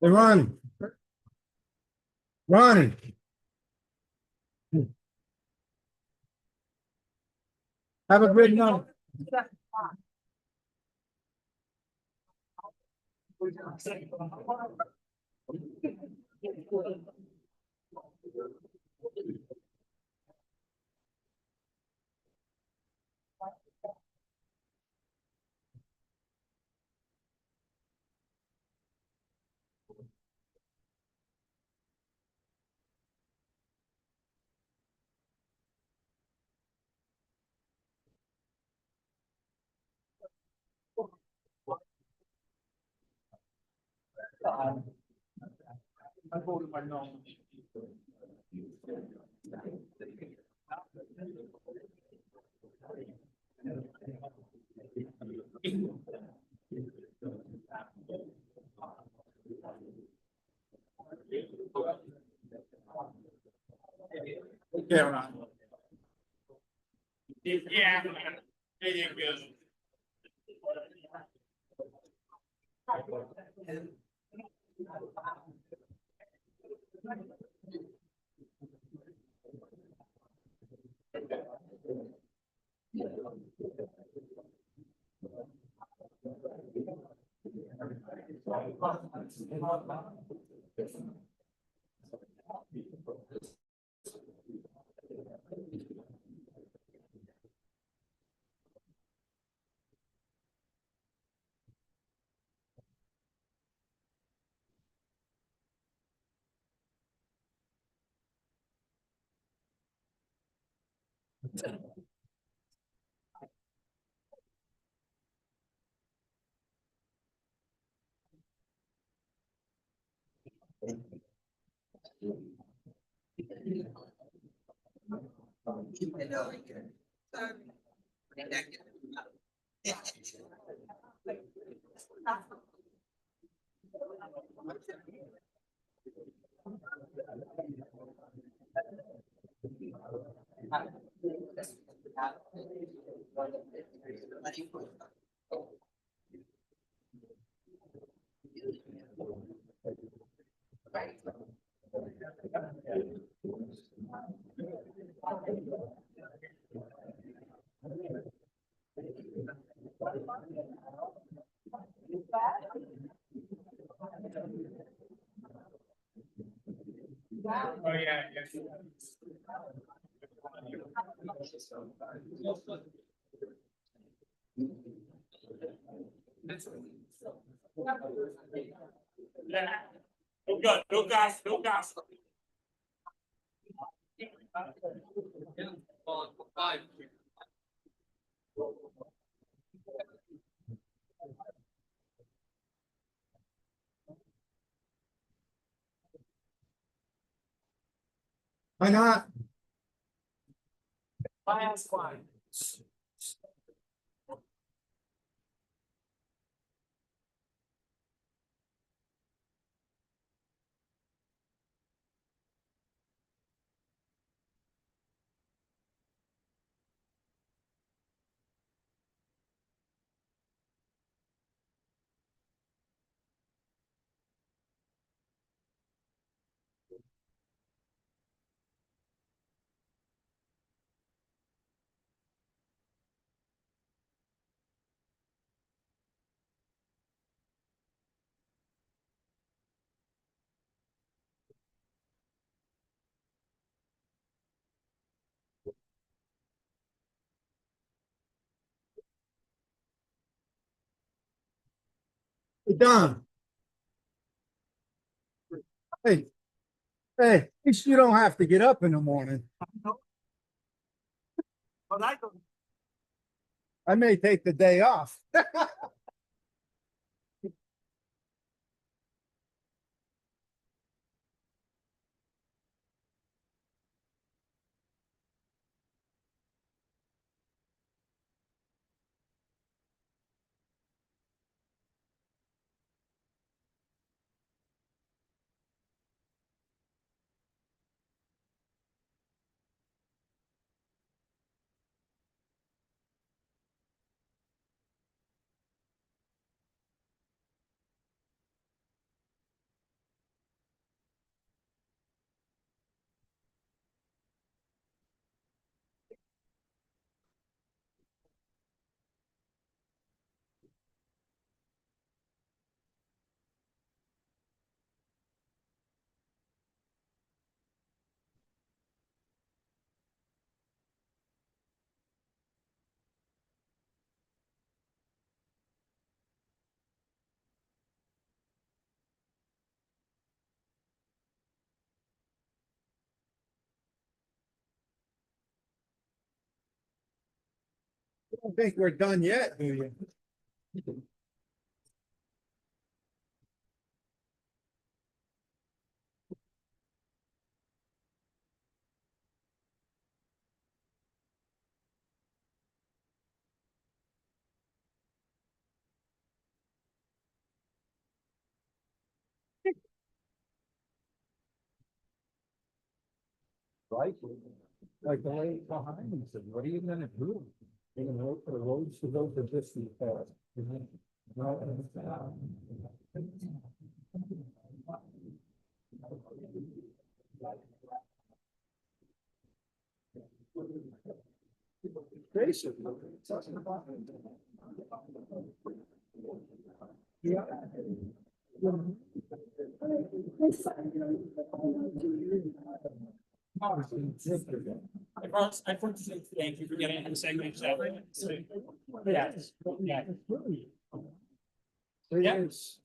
Ronnie. Ronnie. Have a great night. I voted my no. Yeah, Ron. Yeah. There you go. Oh, yeah, yeah. No gas, no gas, no gas. Why not? Mine's fine. Hey, Don. Hey, hey, at least you don't have to get up in the morning. But I don't. I may take the day off. I don't think we're done yet, do you? Right? Like the lady behind me said, what are you gonna do? You're gonna look for the roads to go to this fast. Basically. Yeah. I want to say thank you for getting the segment. Yes, yeah. Yes.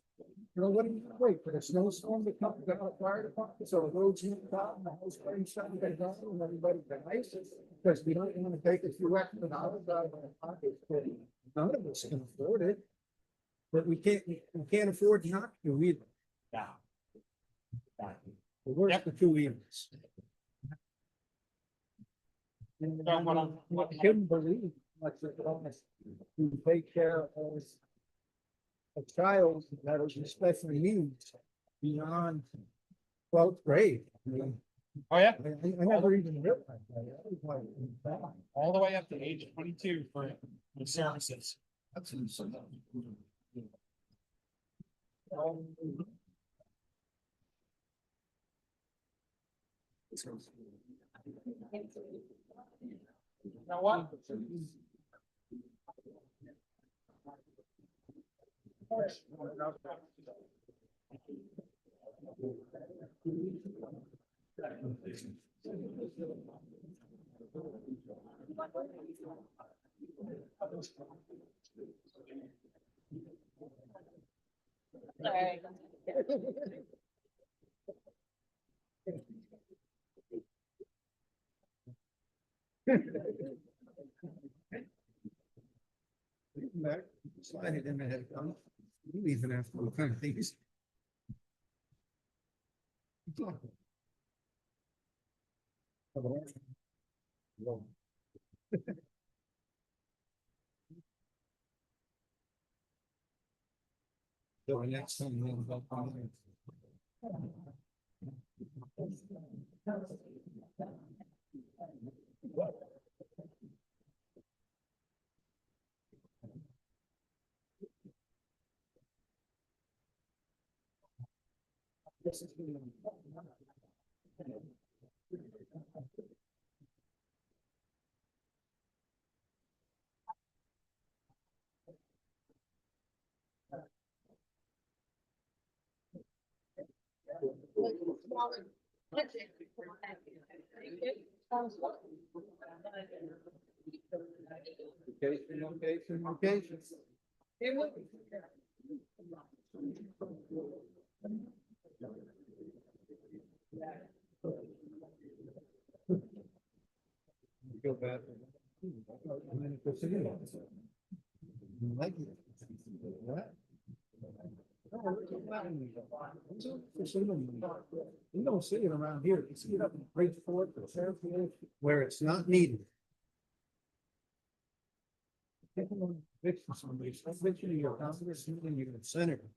You know, what do you wait for the snowstorm to come, get out fire department, so the roads in town, the whole spring stuff, they go, and everybody nice. Because we don't want to take a few extra dollars out of our pockets, but none of us can afford it. But we can't afford not to either. Yeah. The worst of two evils. And Yeah, I couldn't believe much of it, to take care of a child that has special needs beyond Well, it's great. Oh, yeah, I never even realized that. all the way up to age 22 for the services. That's insane. You know what? Slide it in the head. You even have to kind of things. So next time we'll Location. Feel bad. Like it. What? You don't see it around here. You see it up in Bridgeport, or Fairfield, where it's not needed. Bitch for somebody, stop bitching to your congressman and your senator.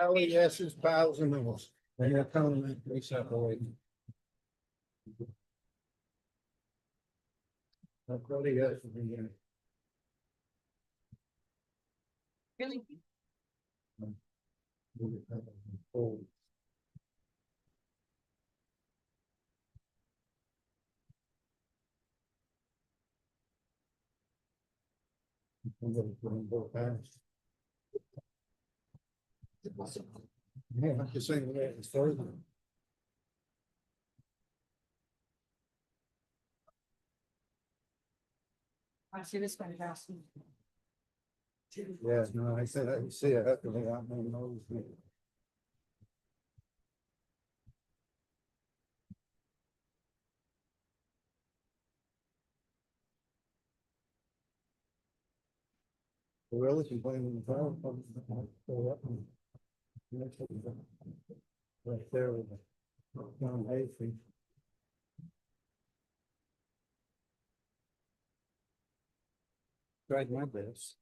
Oh, yes, it's piles and mills. They are telling me they separate. That's what he has to be here. Really? Oh. I'm gonna put them both hands. Yeah, I'm just saying that it's further. I see this one fast. Yeah, no, I said, I see it, after they got my nose. Really complaining about. Right there with the John Hayfree. Tried my best.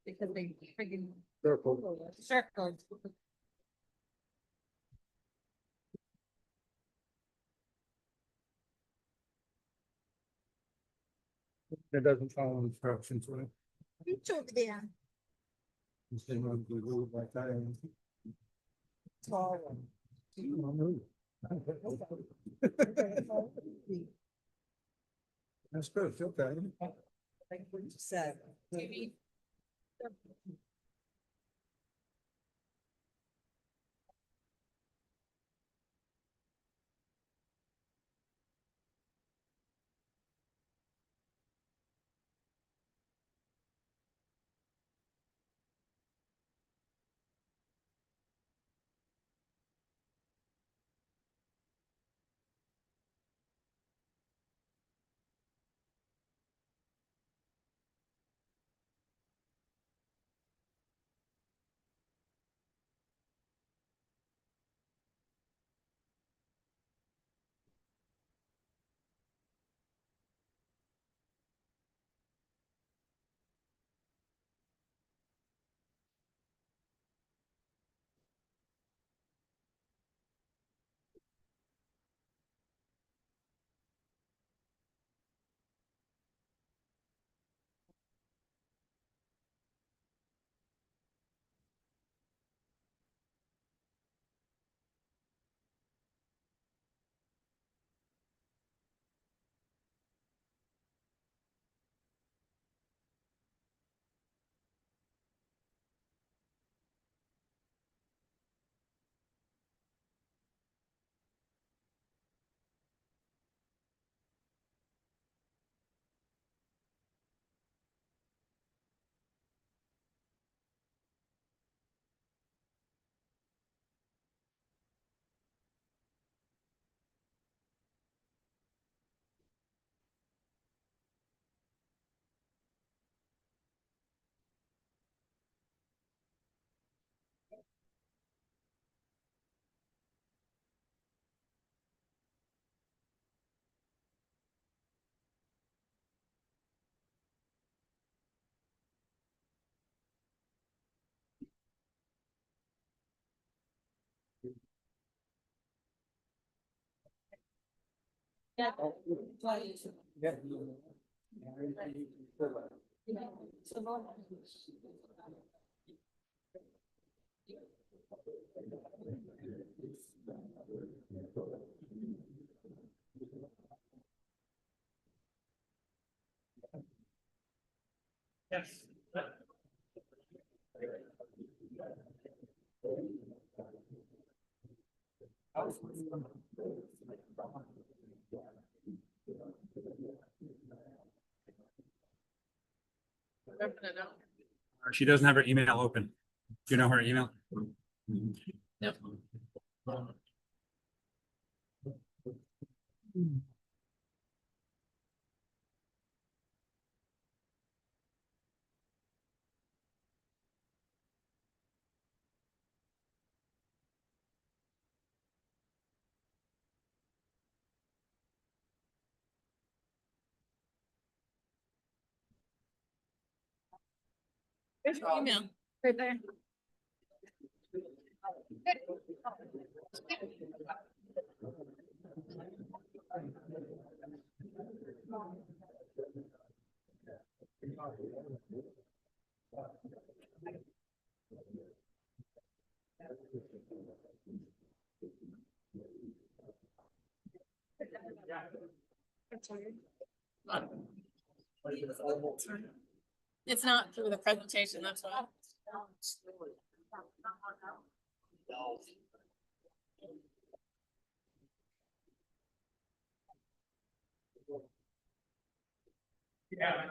Because they freaking Circle. circled. It doesn't follow instructions, right? You took them. Just they want to move like that. and- That's good, okay. Like what you said. Yeah. Yes. She doesn't have her email open. Do you know her email? Yep. Here's your email, right there. It's not through the presentation, that's why. Yeah.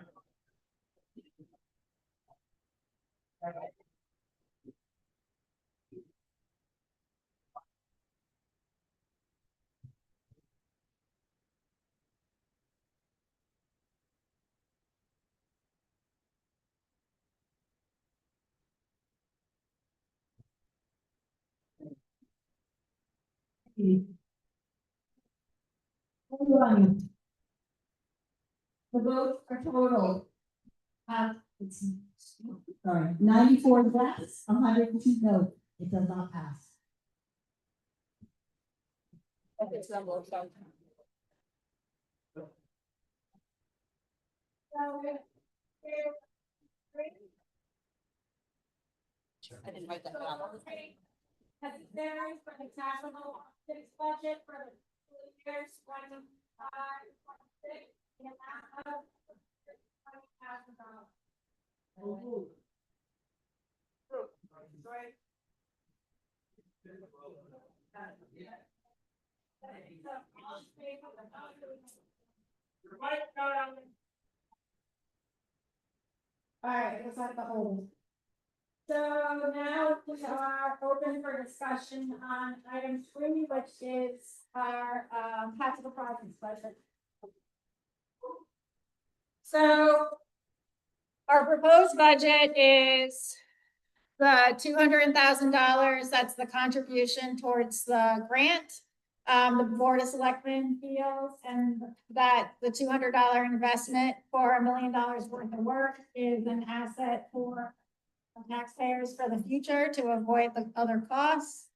Everyone. The votes are total. It's, sorry, 94 yes, 102 no, it does not pass. I didn't write that down. Necessary for the capital optics budget for the school years 25, 26, the amount of $20,000. All right, looks like the whole. So now we are open for discussion on item 3, which is our capital projects budget. So our proposed budget is the $200,000, that's the contribution towards the grant. The Board of Selectmen feels and that the $200 investment for $1 million worth of work is an asset for taxpayers for the future to avoid the other costs.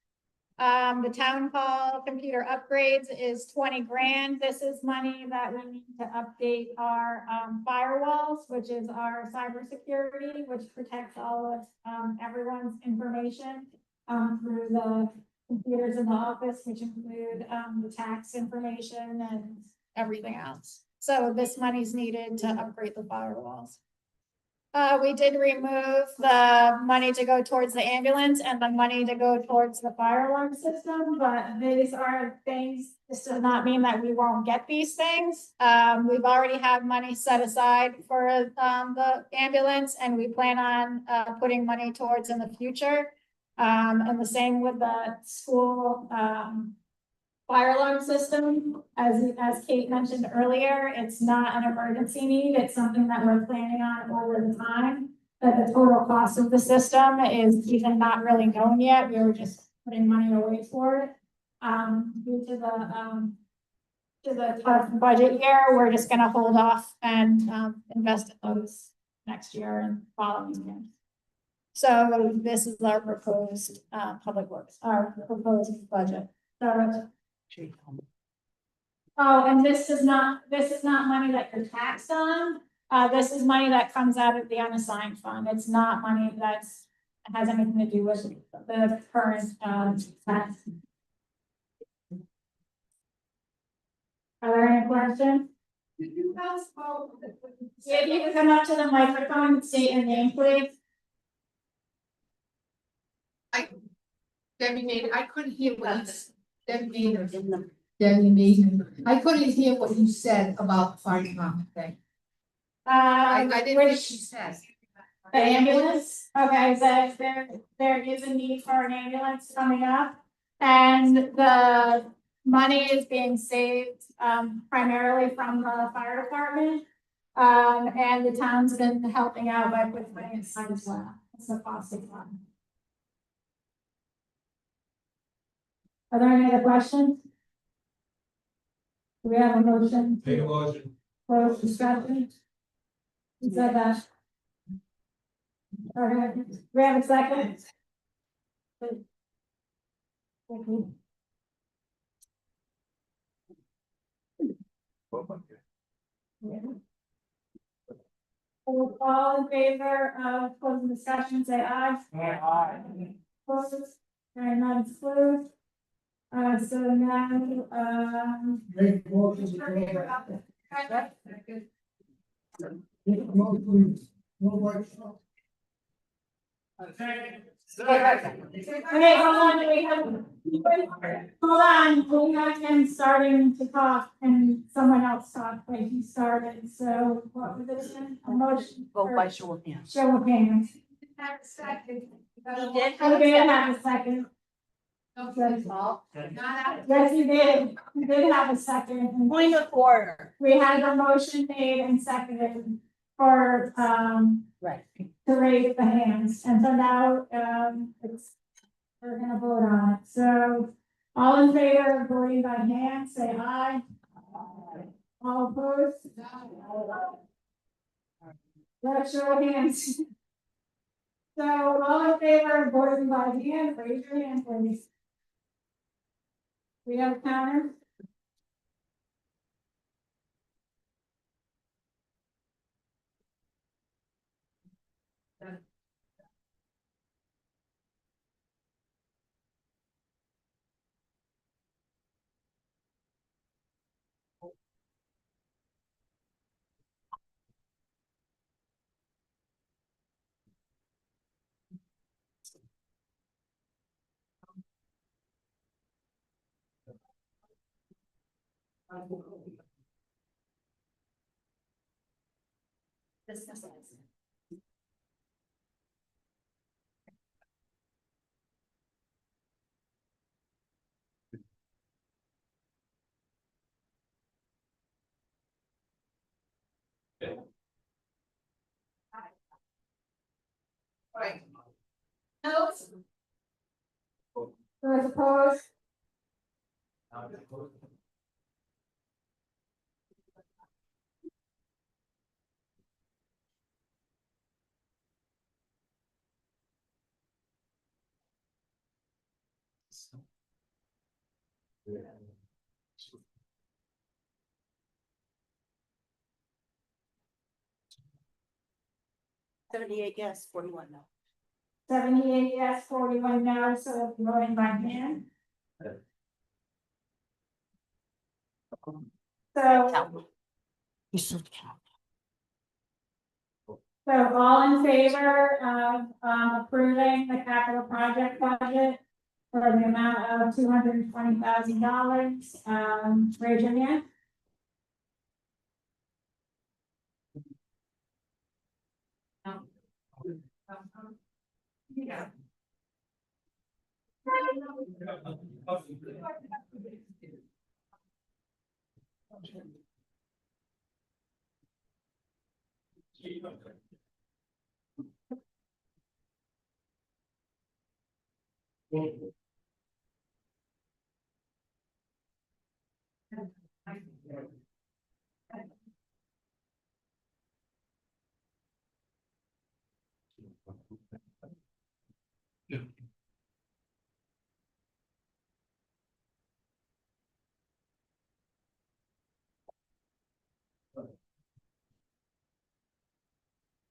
The town hall computer upgrades is 20 grand. This is money that we need to update our firewalls, which is our cybersecurity, which protects all of everyone's information through the computers in the office, which include the tax information and everything else. So this money is needed to upgrade the firewalls. We did remove the money to go towards the ambulance and the money to go towards the fire alarm system, but these are things, this does not mean that we won't get these things. We've already have money set aside for the ambulance and we plan on putting money towards in the future. And the same with the school fire alarm system, as Kate mentioned earlier, it's not an emergency need, it's something that we're planning on over the time. But the total cost of the system is even not really known yet, we were just putting money away for it. Due to the tough budget year, we're just gonna hold off and invest in those next year and following years. So this is our proposed public works, our proposed budget. So oh, and this is not money that you're taxed on. This is money that comes out of the unassigned fund. It's not money that's has anything to do with the current tax. Are there any questions? Did you guys vote? Yeah, you can come up to the microphone and state your name, please. Debbie Maiden, I couldn't hear what you said. Debbie Maiden, I couldn't hear what you said about the fire department thing. I didn't hear what she said. The ambulance, okay, so there is a need for an ambulance coming up. And the money is being saved primarily from the fire department. And the town's been helping out by putting it aside as well. It's a positive one. Are there any other questions? Do we have a motion? Take a motion. Close discussion? Who said that? Okay, we have a second? Thank you. All in favor of closing discussion, say aye. Aye. Close, hearing none, it's closed. So now, Make motions to go back. okay, hold on, we have him starting to talk and someone else talked, but he started, so what was this, a motion? Vote by show of hands. Show of hands. Have a second. Okay, I have a second. Yes, you did. You did have a second. Point of order. We had a motion made and seconded for, Right. to raise the hands. And so now, we're gonna vote on it. So all in favor of voting by hand, say aye. All opposed? Let's show of hands. So all in favor of voting by hand, raise your hand, please. We have a counter. Right. Those opposed? $78 yes, $41 no. 78 yes, 41 no, so voting by hand. So, You should count. so all in favor of approving the capital project budget for the amount of $220,000, raise your hand. Yeah.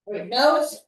Wait, noes?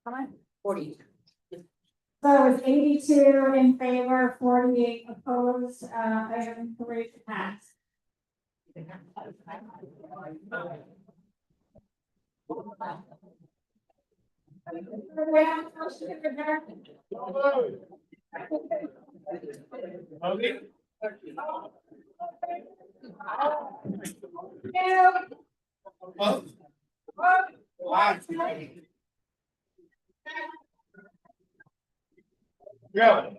Come on, 40. So it's 82 in favor, 48 opposed, item 3 passed. Yeah.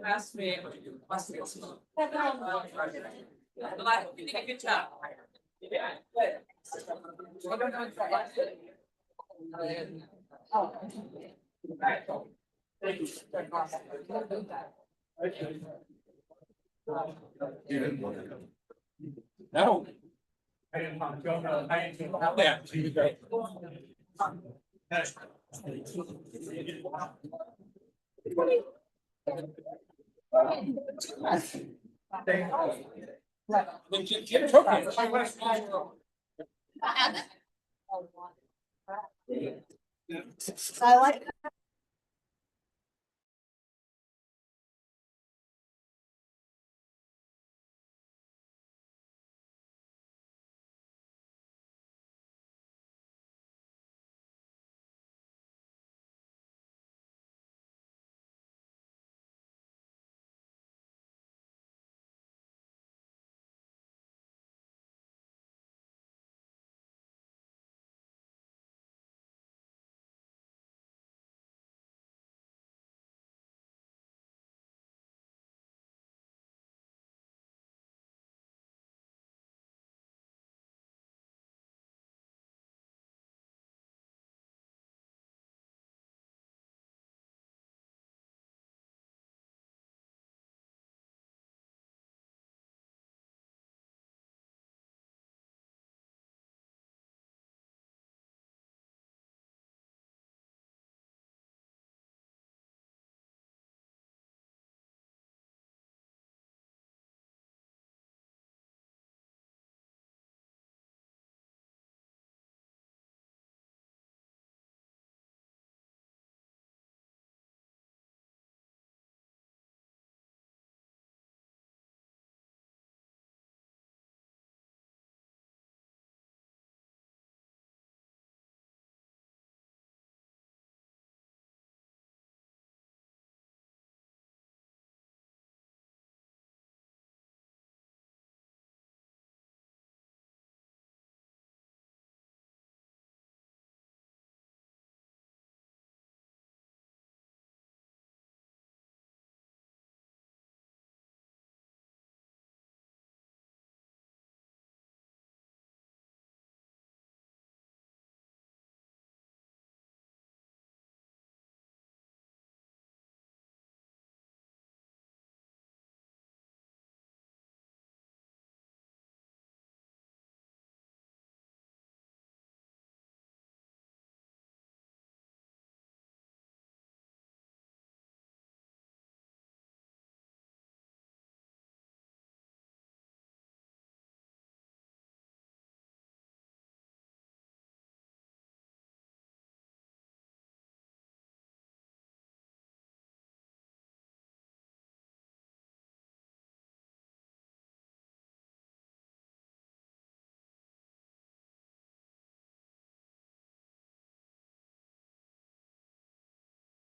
Asked me. You did a good job. Yeah. No. I didn't want to go, I didn't go out there. So you go. I like